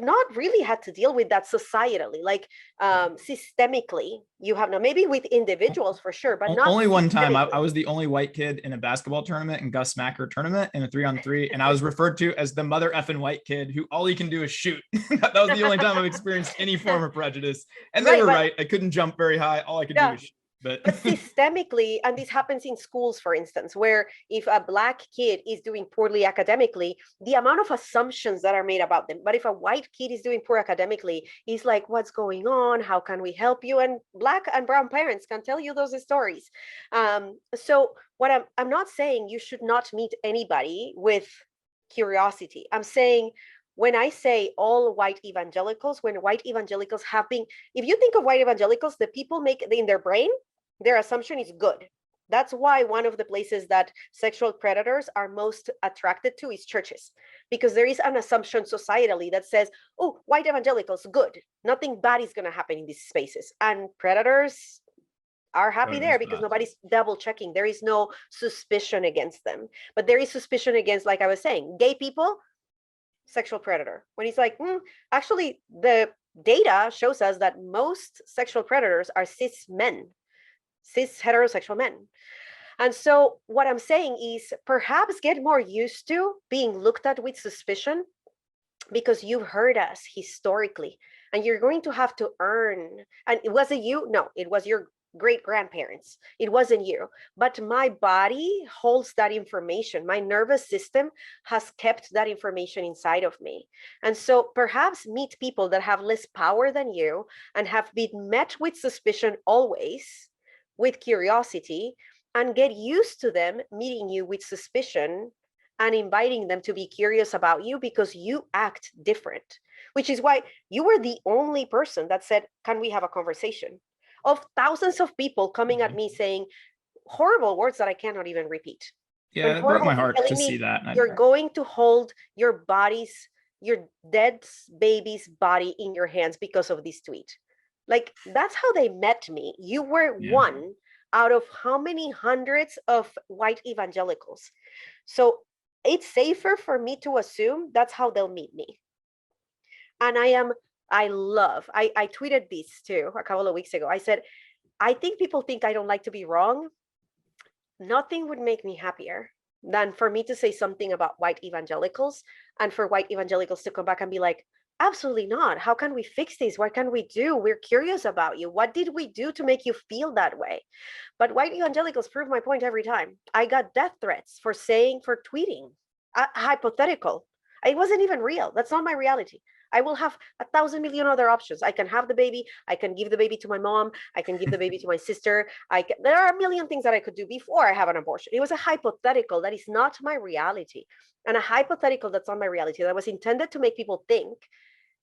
not really had to deal with that societally, like systemically. You have not, maybe with individuals for sure, but not only one time. I was the only white kid in a basketball tournament in Gus Macker tournament in a 3-on-3, and I was referred to as the mother effing white kid who all he can do is shoot. That was the only time I've experienced any form of prejudice. And they were right. I couldn't jump very high. All I could do was shoot. But systemically, and this happens in schools, for instance, where if a black kid is doing poorly academically, the amount of assumptions that are made about them. But if a white kid is doing poor academically, he's like, what's going on? How can we help you? And black and brown parents can tell you those stories. So what I'm not saying you should not meet anybody with curiosity. I'm saying when I say all white evangelicals, when white evangelicals have been, if you think of white evangelicals, the people make in their brain, their assumption is good. That's why one of the places that sexual predators are most attracted to is churches, because there is an assumption societally that says, oh, white evangelicals, good. Nothing bad is going to happen in these spaces. And predators are happy there because nobody's double checking. There is no suspicion against them. But there is suspicion against, like I was saying, gay people, sexual predator. When he's like, actually, the data shows us that most sexual predators are cis men, cis heterosexual men. And so what I'm saying is perhaps get more used to being looked at with suspicion, because you've heard us historically, and you're going to have to earn. And it wasn't you. No, it was your great grandparents. It wasn't you. But my body holds that information. My nervous system has kept that information inside of me. And so perhaps meet people that have less power than you and have been met with suspicion always, with curiosity, and get used to them meeting you with suspicion and inviting them to be curious about you, because you act different, which is why you were the only person that said, can we have a conversation? Of thousands of people coming at me saying horrible words that I cannot even repeat. Yeah, it broke my heart to see that. You're going to hold your dead baby's body in your hands because of this tweet. Like, that's how they met me. You were one out of how many hundreds of white evangelicals. So it's safer for me to assume that's how they'll meet me. And I tweeted this too a couple of weeks ago. I said, I think people think I don't like to be wrong. Nothing would make me happier than for me to say something about white evangelicals, and for white evangelicals to come back and be like, absolutely not. How can we fix this? What can we do? We're curious about you. What did we do to make you feel that way? But white evangelicals prove my point every time. I got death threats for tweeting hypothetical. It wasn't even real. That's not my reality. I will have 1,000 million other options. I can have the baby. I can give the baby to my mom. I can give the baby to my sister. There are a million things that I could do before I have an abortion. It was a hypothetical that is not my reality. And a hypothetical that's not my reality, that was intended to make people think,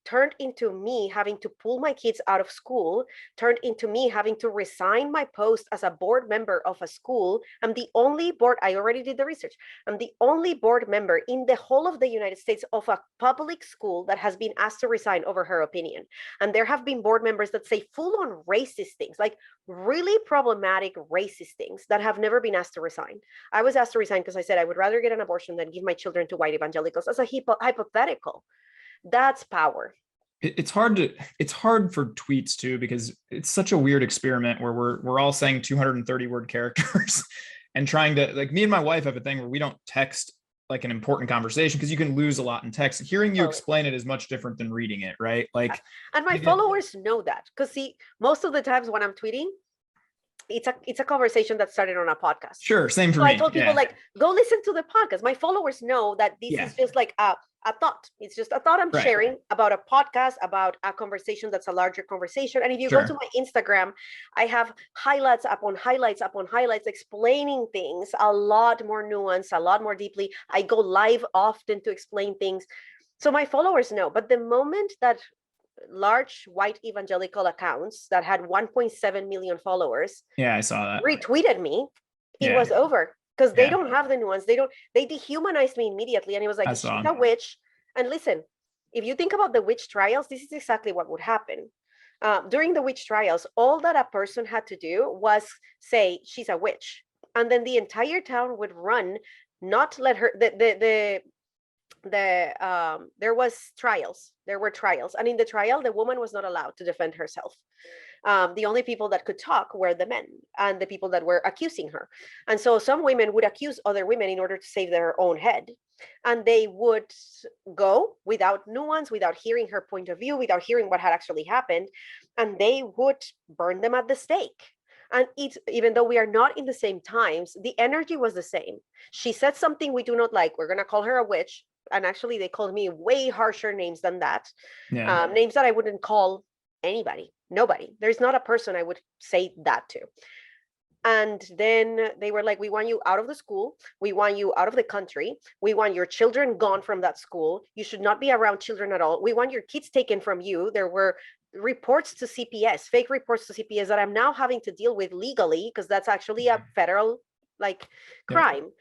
turned into me having to pull my kids out of school, turned into me having to resign my post as a board member of a school. I'm the only board, I already did the research, I'm the only board member in the whole of the United States of a public school that has been asked to resign over her opinion. And there have been board members that say full-on racist things, like really problematic racist things, that have never been asked to resign. I was asked to resign because I said I would rather get an abortion than give my children to white evangelicals, as a hypothetical. That's power. It's hard for tweets too, because it's such a weird experiment where we're all saying 230 word characters and trying to, like, me and my wife have a thing where we don't text like an important conversation because you can lose a lot in text. Hearing you explain it is much different than reading it, right? Like, and my followers know that, because see, most of the times when I'm tweeting, it's a conversation that started on a podcast. Sure, same for me. I told people, like, go listen to the podcast. My followers know that this is just like a thought. It's just a thought I'm sharing about a podcast, about a conversation that's a larger conversation. And if you go to my Instagram, I have highlights upon highlights upon highlights explaining things a lot more nuanced, a lot more deeply. I go live often to explain things. So my followers know. But the moment that large white evangelical accounts that had 1.7 million followers, I saw that, retweeted me, it was over. Because they don't have the nuance. They dehumanized me immediately. And it was like, she's a witch. And listen, if you think about the witch trials, this is exactly what would happen. During the witch trials, all that a person had to do was say she's a witch. And then the entire town would run, not let her, there were trials. And in the trial, the woman was not allowed to defend herself. The only people that could talk were the men and the people that were accusing her. And so some women would accuse other women in order to save their own head. And they would go without nuance, without hearing her point of view, without hearing what had actually happened. And they would burn them at the stake. And even though we are not in the same times, the energy was the same. She said something we do not like. We're going to call her a witch. And actually, they called me way harsher names than that. Names that I wouldn't call anybody, nobody. There's not a person I would say that to. And then they were like, we want you out of the school. We want you out of the country. We want your children gone from that school. You should not be around children at all. We want your kids taken from you. There were reports to CPS, fake reports to CPS that I'm now having to deal with legally, because that's actually a federal crime,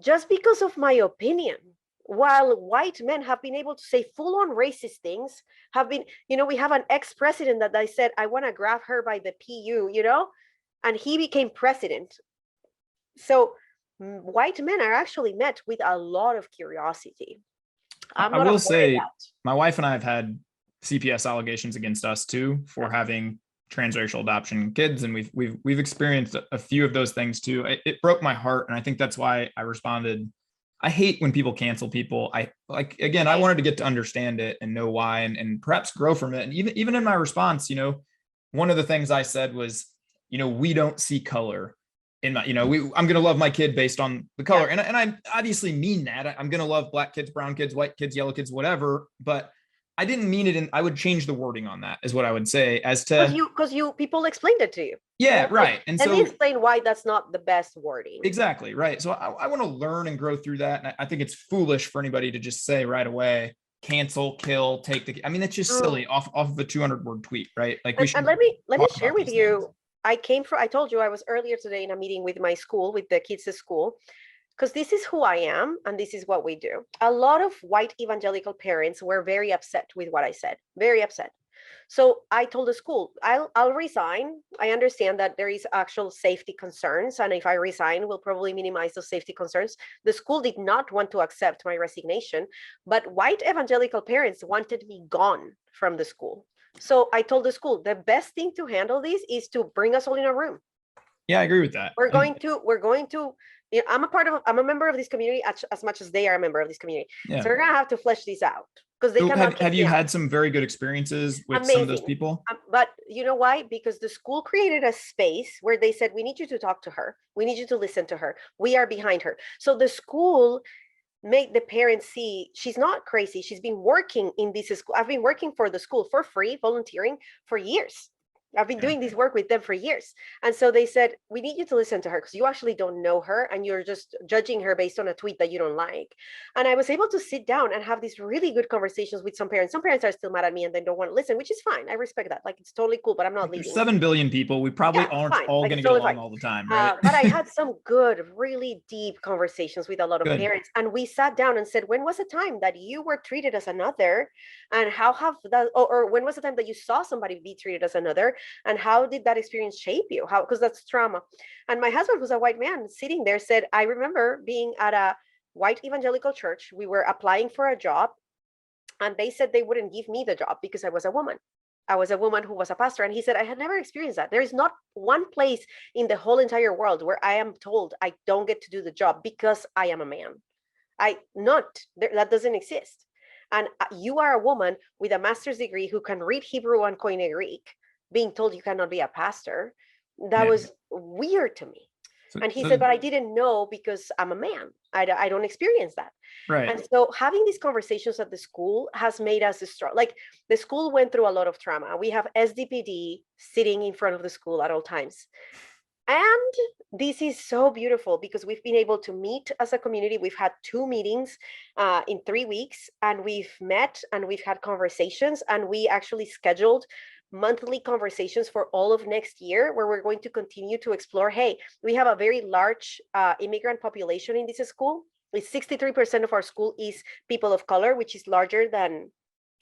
just because of my opinion. While white men have been able to say full-on racist things, have been, we have an ex-president that I said, I want to grab her by the PU, and he became president. So white men are actually met with a lot of curiosity. I will say, my wife and I have had CPS allegations against us too for having transracial adoption kids, and we've experienced a few of those things too. It broke my heart, and I think that's why I responded. I hate when people cancel people. I wanted to get to understand it and know why, and perhaps grow from it. And even in my response, one of the things I said was, we don't see color in my, I'm going to love my kid based on the color. And I obviously mean that. I'm going to love black kids, brown kids, white kids, yellow kids, whatever. But I didn't mean it. And I would change the wording on that, is what I would say, as to, because people explained it to you. Yeah, right. And let me explain why that's not the best wording. Exactly. Right. So I want to learn and grow through that. And I think it's foolish for anybody to just say right away, cancel, kill, take the, it's just silly off of a 200-word tweet, right? Like we should. And let me share with you. I told you I was earlier today in a meeting with my school, with the kids at school, because this is who I am and this is what we do. A lot of white evangelical parents were very upset with what I said, very upset. So I told the school, I'll resign. I understand that there is actual safety concerns, and if I resign, we'll probably minimize those safety concerns. The school did not want to accept my resignation, but white evangelical parents wanted me gone from the school. So I told the school, the best thing to handle this is to bring us all in a room. Yeah, I agree with that. We're going to, I'm a member of this community as much as they are a member of this community. Yeah. So we're going to have to flesh these out, because they cannot. Have you had some very good experiences with some of those people? But you know why? Because the school created a space where they said, we need you to talk to her. We need you to listen to her. We are behind her. So the school made the parents see she's not crazy. She's been working in this school. I've been working for the school for free, volunteering for years. I've been doing this work with them for years. And so they said, we need you to listen to her, because you actually don't know her and you're just judging her based on a tweet that you don't like. And I was able to sit down and have these really good conversations with some parents. Some parents are still mad at me and they don't want to listen, which is fine. I respect that. Like, it's totally cool, but I'm not leaving. There's 7 billion people. We probably aren't all going to get along all the time, right? But I had some good, really deep conversations with a lot of parents. And we sat down and said, when was the time that you were treated as another? And how have that, or when was the time that you saw somebody be treated as another? And how did that experience shape you? How, because that's trauma. And my husband, who's a white man sitting there, said, I remember being at a white evangelical church. We were applying for a job, and they said they wouldn't give me the job because I was a woman. I was a woman who was a pastor. And he said, I had never experienced that. There is not one place in the whole entire world where I am told I don't get to do the job because I am a man. That doesn't exist. And you are a woman with a master's degree who can read Hebrew and Koine Greek, being told you cannot be a pastor. That was weird to me. And he said, but I didn't know because I'm a man. I don't experience that. Right. And so having these conversations at the school has made us strong. Like, the school went through a lot of trauma. We have SDPD sitting in front of the school at all times. And this is so beautiful because we've been able to meet as a community. We've had 2 meetings in 3 weeks, and we've met and we've had conversations, and we actually scheduled monthly conversations for all of next year, where we're going to continue to explore, hey, we have a very large immigrant population in this school. 63% of our school is people of color, which is larger than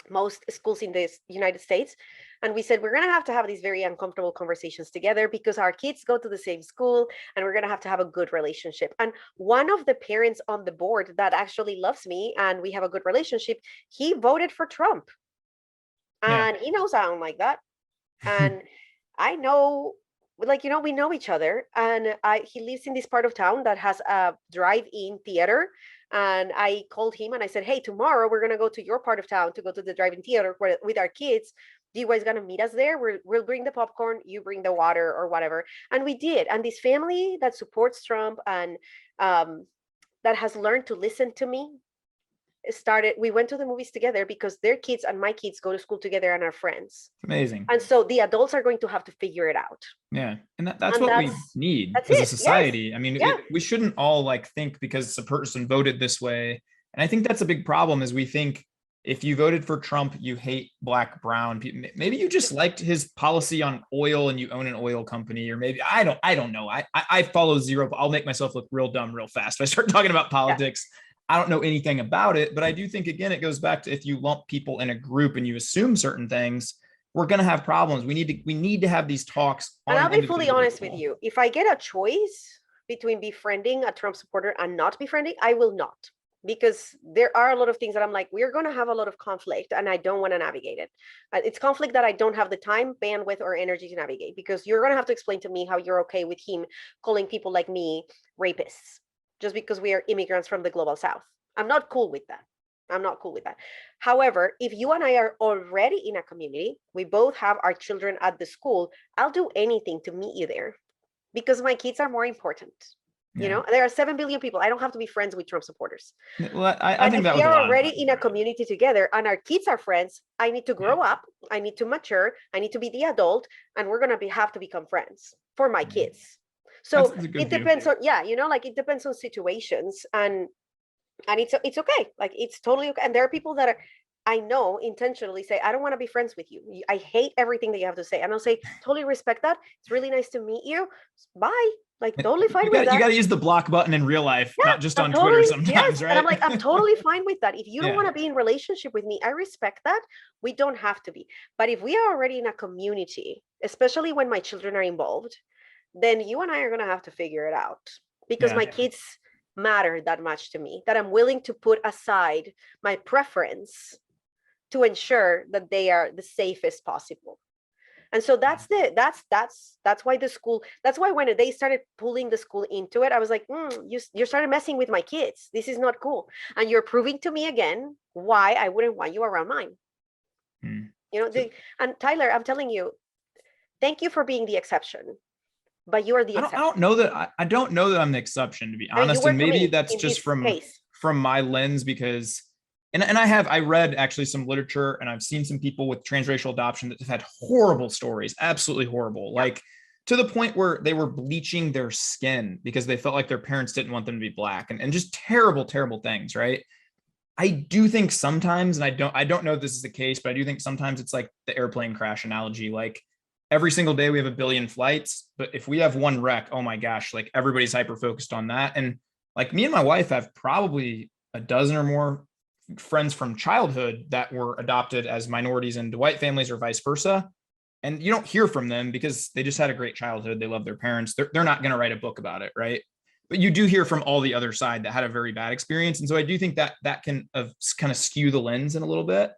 most schools in the United States. And we said, we're going to have these very uncomfortable conversations together because our kids go to the same school, and we're going to have a good relationship. And one of the parents on the board that actually loves me and we have a good relationship, he voted for Trump. And he knows I don't like that. And I know, we know each other. And he lives in this part of town that has a drive-in theater. And I called him and I said, hey, tomorrow we're going to go to your part of town to go to the drive-in theater with our kids. Do you guys going to meet us there? We'll bring the popcorn, you bring the water or whatever. And we did. And this family that supports Trump and that has learned to listen to me, we went to the movies together because their kids and my kids go to school together and are friends. Amazing. And so the adults are going to have to figure it out. Yeah. And that's what we need as a society. Yes. I mean, we shouldn't all like think because a person voted this way. And I think that's a big problem is we think if you voted for Trump, you hate black, brown people. Maybe you just liked his policy on oil and you own an oil company, or maybe I don't know. I follow zero. I'll make myself look real dumb real fast if I start talking about politics. I don't know anything about it, but I do think, again, it goes back to if you lump people in a group and you assume certain things, we're going to have problems. We need to have these talks. And I'll be fully honest with you. If I get a choice between befriending a Trump supporter and not befriending, I will not, because there are a lot of things that I'm like, we're going to have a lot of conflict and I don't want to navigate it. It's conflict that I don't have the time, bandwidth, or energy to navigate, because you're going to have to explain to me how you're okay with him calling people like me rapists just because we are immigrants from the global South. I'm not cool with that. However, if you and I are already in a community, we both have our children at the school, I'll do anything to meet you there because my kids are more important. You know, there are 7 billion people. I don't have to be friends with Trump supporters. Well, I think that we are already in a community together and our kids are friends. I need to grow up. I need to mature. I need to be the adult, and we're going to have to become friends for my kids. So it depends on, like it depends on situations, and it's okay. Like it's totally okay. And there are people that I know intentionally say, I don't want to be friends with you. I hate everything that you have to say. And I'll say, totally respect that. It's really nice to meet you. Bye. Like totally fine with that. You got to use the block button in real life, not just on Twitter sometimes, right? And I'm like, I'm totally fine with that. If you don't want to be in relationship with me, I respect that. We don't have to be. But if we are already in a community, especially when my children are involved, then you and I are going to have to figure it out, because my kids matter that much to me, that I'm willing to put aside my preference to ensure that they are the safest possible. And so that's why the school, that's why when they started pulling the school into it, I was like, you started messing with my kids. This is not cool. And you're proving to me again why I wouldn't want you around mine. You know, and Tyler, I'm telling you, thank you for being the exception, but you are the exception. I don't know that I'm the exception, to be honest. And maybe that's just from my lens, because And I read actually some literature, and I've seen some people with transracial adoption that have had horrible stories, absolutely horrible, like to the point where they were bleaching their skin because they felt like their parents didn't want them to be black, and just terrible, terrible things. Right. I do think sometimes, and I don't know if this is the case, but I do think sometimes it's like the airplane crash analogy. Like every single day we have a billion flights, but if we have one wreck, oh my gosh, like everybody's hyper focused on that. And like me and my wife have probably a dozen or more friends from childhood that were adopted as minorities into white families or vice versa. And you don't hear from them because they just had a great childhood. They love their parents. They're not going to write a book about it. Right. But you do hear from all the other side that had a very bad experience. And so I do think that can kind of skew the lens in a little bit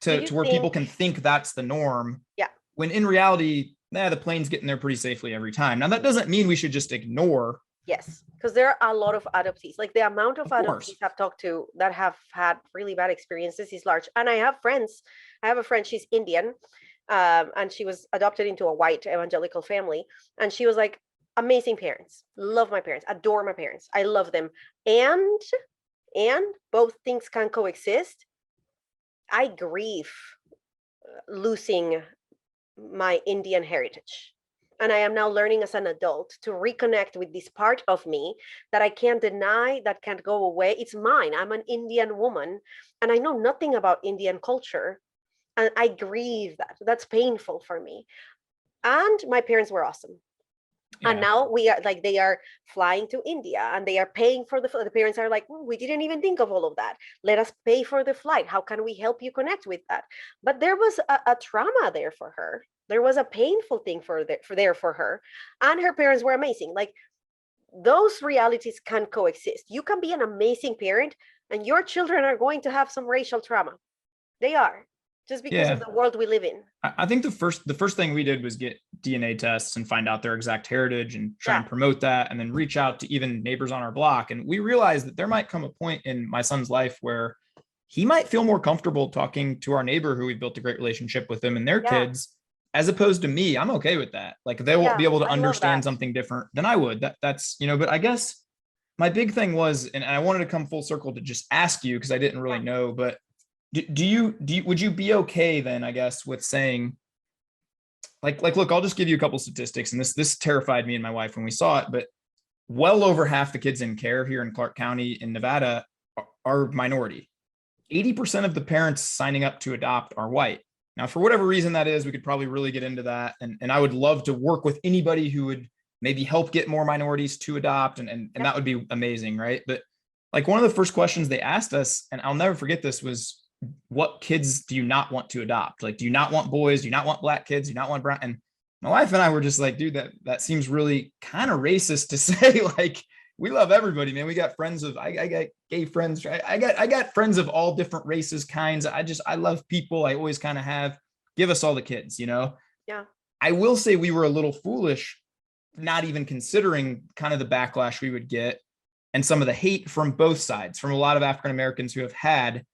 to where people can think that's the norm. Yeah. When in reality, the plane's getting there pretty safely every time. Now, that doesn't mean we should just ignore. Yes, because there are a lot of adoptees. Like the amount of adoptees I've talked to that have had really bad experiences is large. And I have friends. I have a friend, she's Indian, and she was adopted into a white evangelical family. And she was like, amazing parents, love my parents, adore my parents. I love them. And both things can coexist. I grieve losing my Indian heritage. And I am now learning as an adult to reconnect with this part of me that I can't deny, that can't go away. It's mine. I'm an Indian woman, and I know nothing about Indian culture. And I grieve that. That's painful for me. And my parents were awesome. Yeah. And now we are like, they are flying to India and they are paying for the parents are like, we didn't even think of all of that. Let us pay for the flight. How can we help you connect with that? But there was a trauma there for her. There was a painful thing for her, and her parents were amazing. Like those realities can coexist. You can be an amazing parent and your children are going to have some racial trauma. They are, just because of the world we live in. I think the first thing we did was get DNA tests and find out their exact heritage and try and promote that, and then reach out to even neighbors on our block. And we realized that there might come a point in my son's life where he might feel more comfortable talking to our neighbor who we've built a great relationship with them and their kids, as opposed to me. I'm okay with that. Like they won't be able to understand something different than I would. That's, but I guess my big thing was, and I wanted to come full circle to just ask you, because I didn't really know, but do you, would you be okay then, I guess, with saying like, look, I'll just give you a couple statistics, and this terrified me and my wife when we saw it, but well over half the kids in care here in Clark County in Nevada are minority. 80% of the parents signing up to adopt are white. Now, for whatever reason that is, we could probably really get into that. And I would love to work with anybody who would maybe help get more minorities to adopt. And that would be amazing, right? But like one of the first questions they asked us, and I'll never forget this, was what kids do you not want to adopt? Like, do you not want boys? Do you not want black kids? Do you not want brown? And my wife and I were just like, dude, that seems really kind of racist to say. Like, we love everybody, man. We got friends of, I got gay friends. I got friends of all different races, kinds. I love people. I always kind of have. Give us all the kids, you know? Yeah. I will say we were a little foolish, not even considering kind of the backlash we would get and some of the hate from both sides, from a lot of African Americans who have had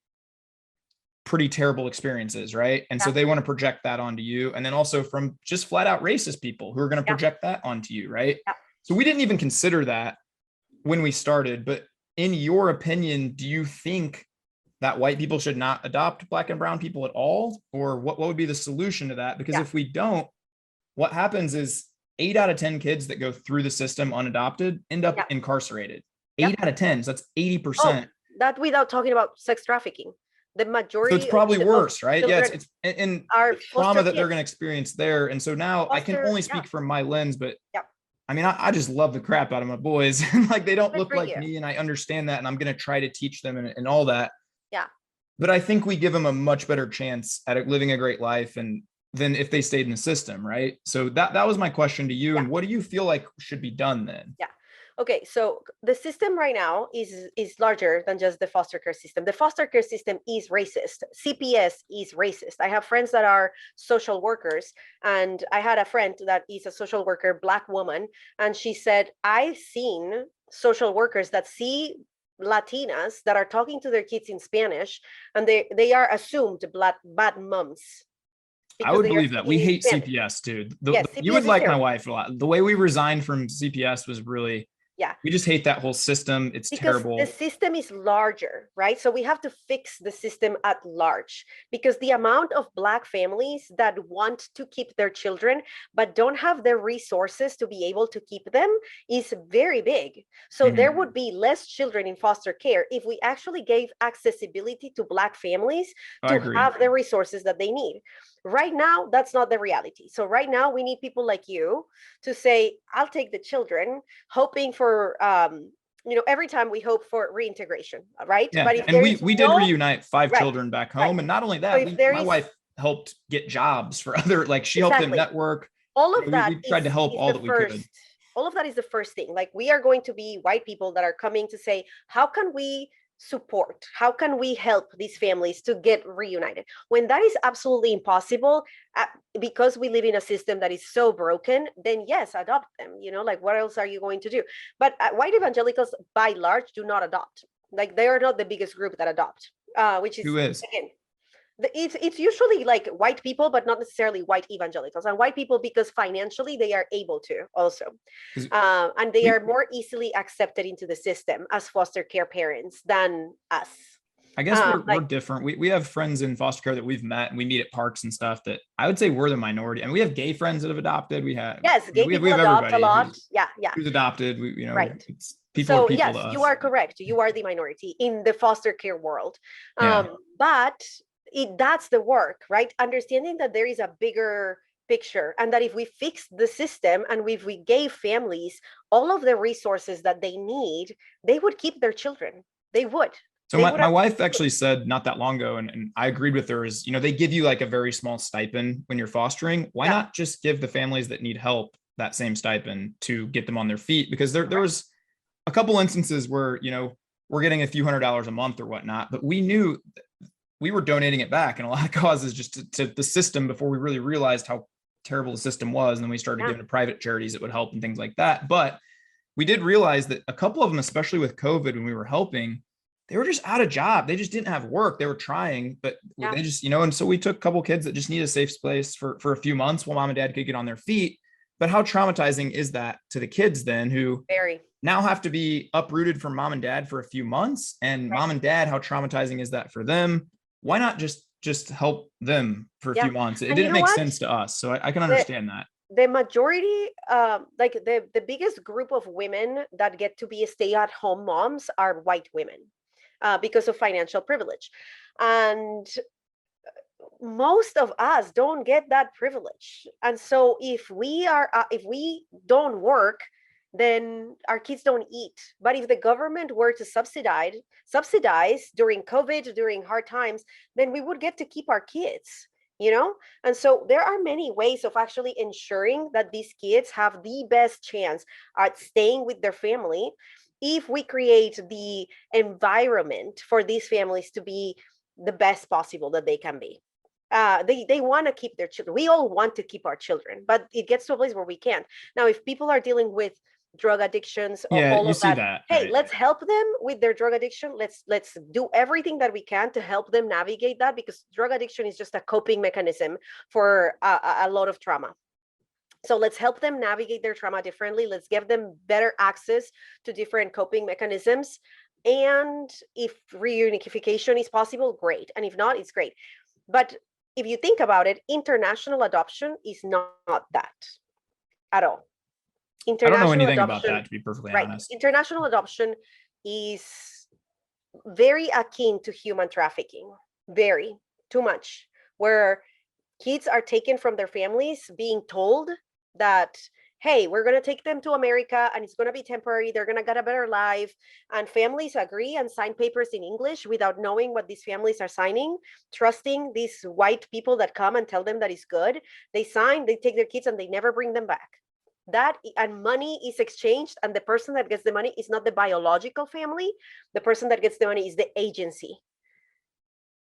pretty terrible experiences, right? And so they want to project that onto you. And then also from just flat out racist people who are going to project that onto you, right? Yeah. So we didn't even consider that when we started. But in your opinion, do you think that white people should not adopt black and brown people at all? Or what would be the solution to that? Because if we don't, what happens is 8 out of 10 kids that go through the system unadopted end up incarcerated. 8 out of 10, so that's 80%. Oh, that without talking about sex trafficking. The majority. So it's probably worse, right? Yeah, it's and our trauma that they're going to experience there. And so now I can only speak from my lens, but I mean, I just love the crap out of my boys. Like, they don't look like me, and I understand that, and I'm going to try to teach them and all that. Yeah. But I think we give them a much better chance at living a great life than if they stayed in the system, right? So that was my question to you. And what do you feel like should be done then? Yeah. Okay, so the system right now is larger than just the foster care system. The foster care system is racist. CPS is racist. I have friends that are social workers, and I had a friend that is a social worker, Black woman, and she said, I've seen social workers that see Latinas that are talking to their kids in Spanish, and they are assumed bad moms. I would believe that. We hate CPS, dude. You would like my wife a lot. The way we resigned from CPS was really, we just hate that whole system. It's terrible. The system is larger, right? So we have to fix the system at large, because the amount of Black families that want to keep their children but don't have the resources to be able to keep them is very big. So there would be less children in foster care if we actually gave accessibility to Black families to have the resources that they need. Right now, that's not the reality. So right now, we need people like you to say, I'll take the children, hoping for, every time we hope for reintegration, right? Yeah. But if and we did reunite 5 children back home. Right. And not only that, So my wife helped get jobs for other, like she helped them network. All of that. We tried to help all that we could. All of that is the first thing. Like, we are going to be white people that are coming to say, how can we support? How can we help these families to get reunited? When that is absolutely impossible, because we live in a system that is so broken, then yes, adopt them. Like, what else are you going to do? But white evangelicals, by large, do not adopt. Like, they are not the biggest group that adopt, which is, who is? Again, it's usually like white people, but not necessarily white evangelicals. And white people, because financially they are able to also, and they are more easily accepted into the system as foster care parents than us. I guess we're different. We have friends in foster care that we've met, and we meet at parks and stuff, that I would say we're the minority. And we have gay friends that have adopted. We have, gay people adopt a lot. Who's adopted. Right. People so are people yes, you are correct. You are the minority in the foster care world. But that's the work, right? Understanding that there is a bigger picture, and that if we fix the system and if we gave families all of the resources that they need, they would keep their children. They would. So my wife actually said not that long ago, and I agreed with her, is, they give you like a very small stipend when you're fostering. Why not just give the families that need help that same stipend to get them on their feet? Because there was a couple instances where, we're getting a few $100s a month or whatnot, but we knew we were donating it back in a lot of causes just to the system before we really realized how terrible the system was. And then we started giving to private charities that would help and things like that. But we did realize that a couple of them, especially with COVID, when we were helping, they were just out of job. They just didn't have work. They were trying, but they just, and so we took a couple kids that just need a safe place for a few months while mom and dad could get on their feet. But how traumatizing is that to the kids then, who Very. now have to be uprooted from mom and dad for a few months? And Right. mom and dad, how traumatizing is that for them? Why not just help them for a Yeah. few months? It And you didn't know make what? sense to us. So I can understand that. The majority, like the biggest group of women that get to be stay-at-home moms are white women, because of financial privilege. And most of us don't get that privilege. And so if we don't work, then our kids don't eat. But if the government were to subsidize during COVID, during hard times, then we would get to keep our kids, you know? And so there are many ways of actually ensuring that these kids have the best chance at staying with their family if we create the environment for these families to be the best possible that they can be. They want to keep their children. We all want to keep our children, but it gets to a place where we can't. Now, if people are dealing with drug addictions or Yeah, all you of see that, that. hey, Right? let's help them with their drug addiction. Let's do everything that we can to help them navigate that, because drug addiction is just a coping mechanism for a lot of trauma. So let's help them navigate their trauma differently. Let's give them better access to different coping mechanisms. And if reunification is possible, great. And if not, it's great. But if you think about it, international adoption is not that at all. I don't know International anything about adoption, that, to be perfectly right? honest. International adoption is very akin to human trafficking, very too much, where kids are taken from their families being told that, hey, we're going to take them to America and it's going to be temporary, they're going to get a better life, and families agree and sign papers in English without knowing what these families are signing, trusting these white people that come and tell them that it's good. They sign, they take their kids, and they never bring them back. That, and money is exchanged, and the person that gets the money is not the biological family. The person that gets the money is the agency.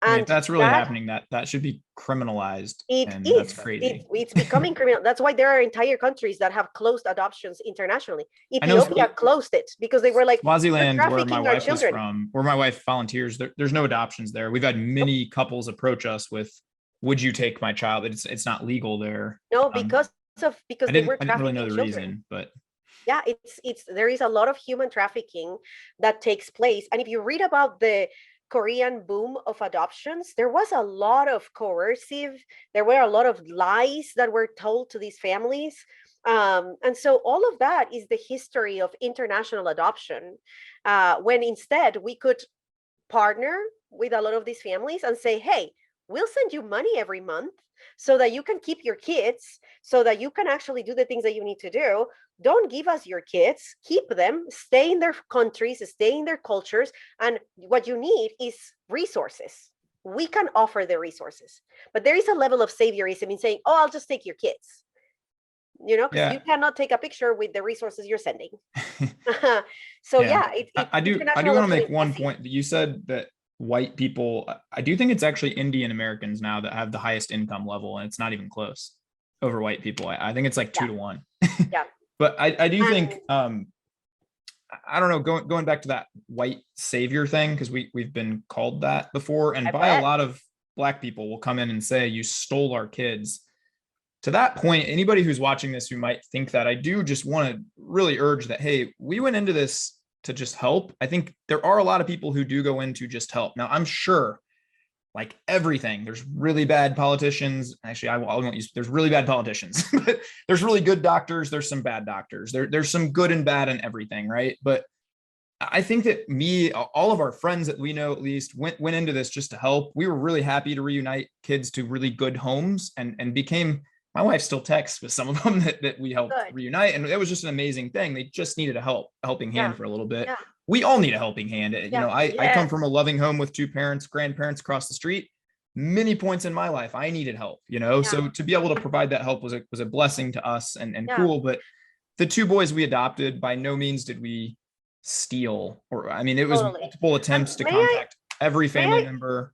I mean, if And that's really that, happening, that should be criminalized. it And that's is. crazy. It's becoming criminal. That's why there are entire countries that have closed adoptions internationally. I know Ethiopia closed it because they were like, you're Swaziland, where my trafficking our wife was children. from, where my wife volunteers, there's no adoptions there. We've had many couples approach us with, "Would you take my child?" It's not legal there. No, Um, because I they were didn't really know trafficking the children. reason, but Yeah, it's there is a lot of human trafficking that takes place. And if you read about the Korean boom of adoptions, there was a lot of coercive, there were a lot of lies that were told to these families. And so all of that is the history of international adoption, when instead we could partner with a lot of these families and say, hey, we'll send you money every month so that you can keep your kids, so that you can actually do the things that you need to do. Don't give us your kids, keep them, stay in their countries, stay in their cultures. And what you need is resources. We can offer the resources, but there is a level of saviorism in saying, oh, I'll just take your kids, because yeah. you cannot take a picture with the resources you're sending. So Yeah, I do want to make one point that you said that white people, I do think it's actually Indian Americans now that have the highest income level, and it's not even close over white people. I think it's like 2 to 1. Yeah. But I do think, I don't know, going back to that white savior thing, because we've been called that before, and by a lot of Black people will come in and say, you stole our kids. To that point, anybody who's watching this who might think that, I do just want to really urge that, hey, we went into this to just help. I think there are a lot of people who do go in to just help. Now, I'm sure, like everything, there's really bad politicians. Actually, I won't use, there's really bad politicians, but there's really good doctors. There's some bad doctors. There's some good and bad in everything, right? But I think that all of our friends that we know at least went into this just to help. We were really happy to reunite kids to really good homes, and became, my wife still texts with some of them that we helped reunite. And it was just an amazing thing. They just needed a helping hand for a little bit. Yeah. We all need a helping hand. Yeah. I come from a loving home with 2 parents, grandparents across the street. Many points in my life, I needed help, so to be able to provide that help was a blessing to us, and cool. But the 2 boys we adopted, by no means did we steal, or, I mean, it was multiple attempts to contact every family member.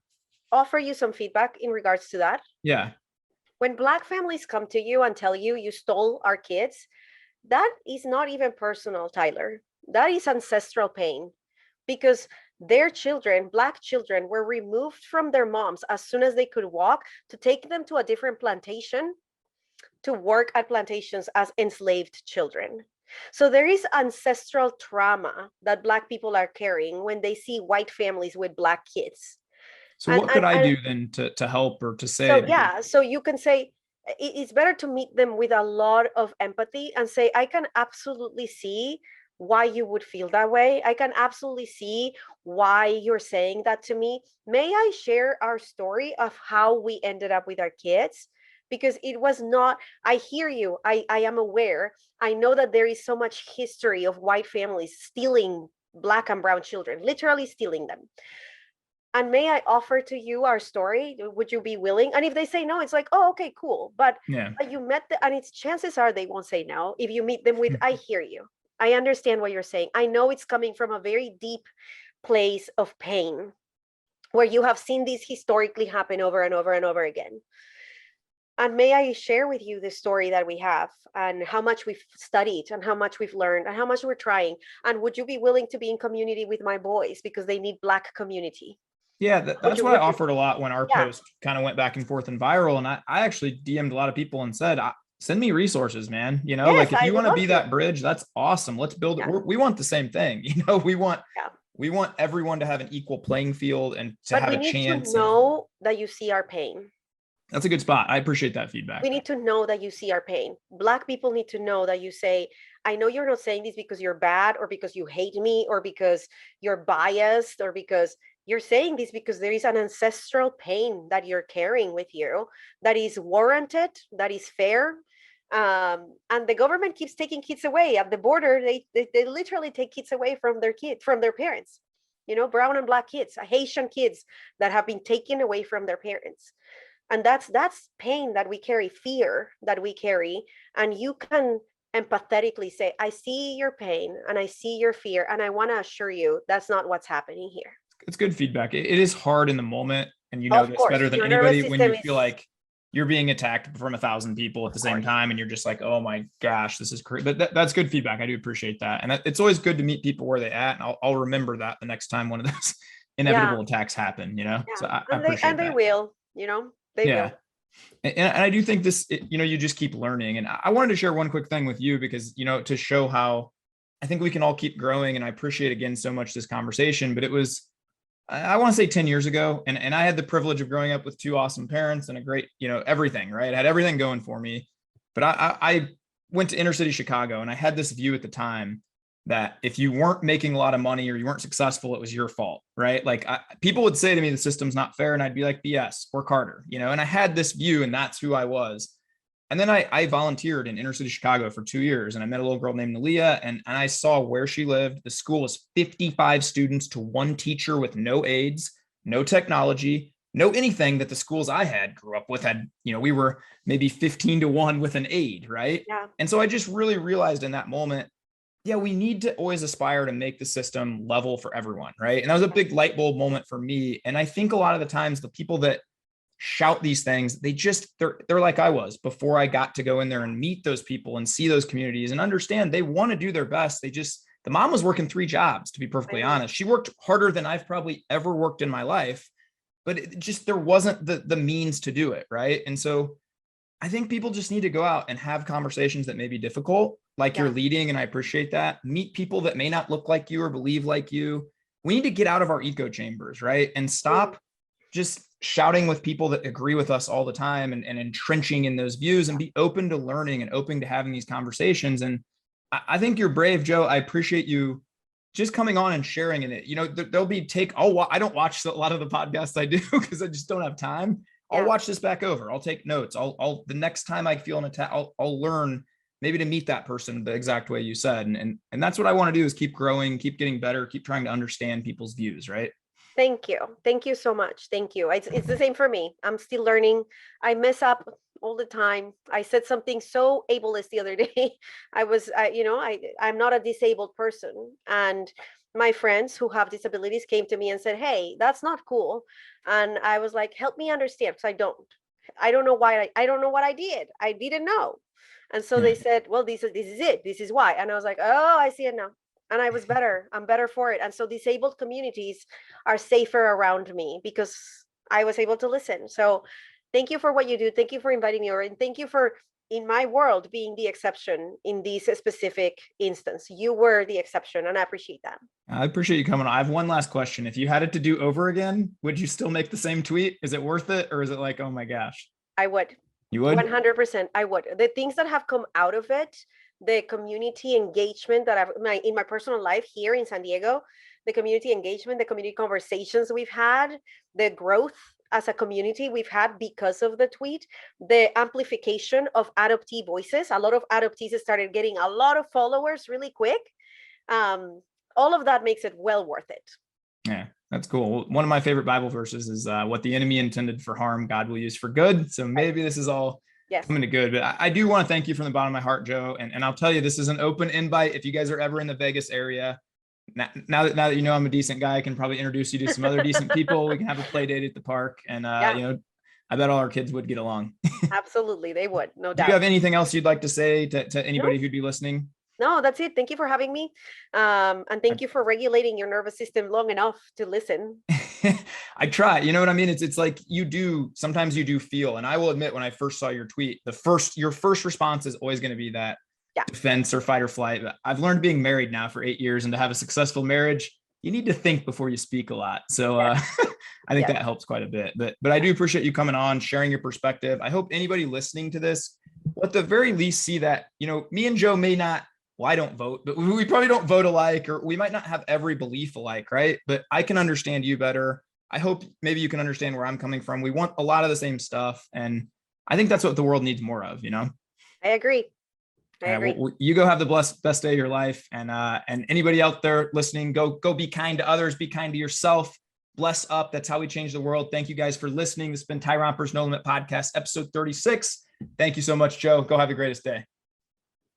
Offer you some feedback in regards to that? Yeah. When Black families come to you and tell you stole our kids, that is not even personal, Tyler. That is ancestral pain, because their children, Black children, were removed from their moms as soon as they could walk to take them to a different plantation to work at plantations as enslaved children. So there is ancestral trauma that Black people are carrying when they see white families with Black kids. So what could I do then to help or to say? So yeah, so you can say it's better to meet them with a lot of empathy and say, I can absolutely see why you would feel that way. I can absolutely see why you're saying that to me. May I share our story of how we ended up with our kids? Because it was not, I hear you, I am aware. I know that there is so much history of white families stealing Black and brown children, literally stealing them. And may I offer to you our story? Would you be willing? And if they say no, it's like, oh, okay, cool. But you met and it's chances are they won't say no. If you meet them with, I hear you. I understand what you're saying. I know it's coming from a very deep place of pain where you have seen this historically happen over and over and over again. And may I share with you the story that we have and how much we've studied and how much we've learned and how much we're trying. And would you be willing to be in community with my boys because they need Black community? Yeah, that's what I offered a lot when our post kind of went back and forth and viral. And I actually DM'd a lot of people and said, send me resources, man. You know, like if you want to be that bridge, that's awesome. Let's build it. We want the same thing. You know, we want everyone to have an equal playing field and to have a chance. We need to know that you see our pain. That's a good spot. I appreciate that feedback. We need to know that you see our pain. Black people need to know that you say, I know you're not saying this because you're bad or because you hate me or because you're biased or because you're saying this because there is an ancestral pain that you're carrying with you that is warranted, that is fair. And the government keeps taking kids away at the border. They literally take kids away from their parents, you know, brown and Black kids, Haitian kids that have been taken away from their parents. And that's pain that we carry, fear that we carry. And you can empathetically say, I see your pain and I see your fear. And I want to assure you that's not what's happening here. It's good feedback. It is hard in the moment. And you know this better than anybody when you feel like you're being attacked from 1,000 people at the same time. And you're just like, oh my gosh, this is crazy. But that's good feedback. I do appreciate that. And it's always good to meet people where they're at. And I'll remember that the next time one of those inevitable attacks happen, you know? So I appreciate that. And they will, you know? They will. And I do think this, you know, you just keep learning. And I wanted to share one quick thing with you because, you know, to show how I think we can all keep growing. And I appreciate again so much this conversation, but it was, I want to say 10 years ago. And I had the privilege of growing up with 2 awesome parents and a great, you know, everything, right? I had everything going for me. But I went to inner city Chicago and I had this view at the time that if you weren't making a lot of money or you weren't successful, it was your fault, right? Like people would say to me, the system's not fair. And I'd be like, BS, work harder, you know? And I had this view and that's who I was. And then I volunteered in inner city Chicago for 2 years. And I met a little girl named Nalia and I saw where she lived. The school was 55 students to 1 teacher with no aides, no technology, no anything that the schools I had grew up with had, you know, we were maybe 15 to 1 with an aide, right? Yeah. And so I just really realized in that moment, yeah, we need to always aspire to make the system level for everyone, right? And that was a big light bulb moment for me. And I think a lot of the times the people that shout these things, they're like I was before I got to go in there and meet those people and see those communities and understand they want to do their best. The mom was working 3 jobs, to be perfectly honest. She worked harder than I've probably ever worked in my life, but there wasn't the means to do it, right? And so I think people just need to go out and have conversations that may be difficult, like you're leading, and I appreciate that. Meet people that may not look like you or believe like you. We need to get out of our echo chambers, right? And stop just shouting with people that agree with us all the time and entrenching in those views and be open to learning and open to having these conversations. And I think you're brave, Joe. I appreciate you just coming on and sharing in it. You know, there'll be I don't watch a lot of the podcasts I do because I just don't have time. I'll watch this back over. I'll take notes. I'll the next time I feel an attack, I'll learn maybe to meet that person the exact way you said. And that's what I want to do is keep growing, keep getting better, keep trying to understand people's views, right? Thank you. Thank you so much. Thank you. It's the same for me. I'm still learning. I mess up all the time. I said something so ableist the other day. I'm not a disabled person. And my friends who have disabilities came to me and said, hey, that's not cool. And I was like, help me understand, because I don't know why. I don't know what I did. I didn't know. And so they said, well, this is it. This is why. And I was like, oh, I see it now. And I was better. I'm better for it. And so disabled communities are safer around me because I was able to listen. So Thank you for what you do. Thank you for inviting me over. And thank you for, in my world, being the exception in this specific instance. You were the exception, and I appreciate that. I appreciate you coming on. I have one last question. If you had it to do over again, would you still make the same tweet? Is it worth it? Or is it like, oh my gosh? I would. You would? 100%. I would. The things that have come out of it, the community engagement that in my personal life here in San Diego, the community engagement, the community conversations we've had, the growth as a community we've had because of the tweet, the amplification of adoptee voices. A lot of adoptees started getting a lot of followers really quick. All of that makes it well worth it. Yeah, that's cool. One of my favorite Bible verses is what the enemy intended for harm, God will use for good. So maybe this is all coming to good. But I do want to thank you from the bottom of my heart, Joe. And I'll tell you, this is an open invite. If you guys are ever in the Vegas area, now that you know I'm a decent guy, I can probably introduce you to some other decent people. We can have a play date at the park, and you know, I bet all our kids would get along. Absolutely, they would, no doubt. Do you have anything else you'd like to say to anybody who'd be listening? No, that's it. Thank you for having me, and thank you for regulating your nervous system long enough to listen. I try. You know what I mean? It's like sometimes you do feel, and I will admit, when I first saw your tweet, your first response is always going to be that. Defense or fight or flight. But I've learned, being married now for 8 years, and to have a successful marriage, you need to think before you speak a lot. So I think that helps quite a bit. But I do appreciate you coming on, sharing your perspective. I hope anybody listening to this will at the very least see that, you know, me and Joe may not, well, I don't vote, but we probably don't vote alike, or we might not have every belief alike, right? But I can understand you better. I hope maybe you can understand where I'm coming from. We want a lot of the same stuff. And I think that's what the world needs more of, you know? I agree. Well, you go have the best day of your life, and anybody out there listening, go be kind to others, be kind to yourself, bless up. That's how we change the world. Thank you guys for listening. This has been Tyrompers No Limit podcast, episode 36. Thank you so much, Joe. Go have the greatest day.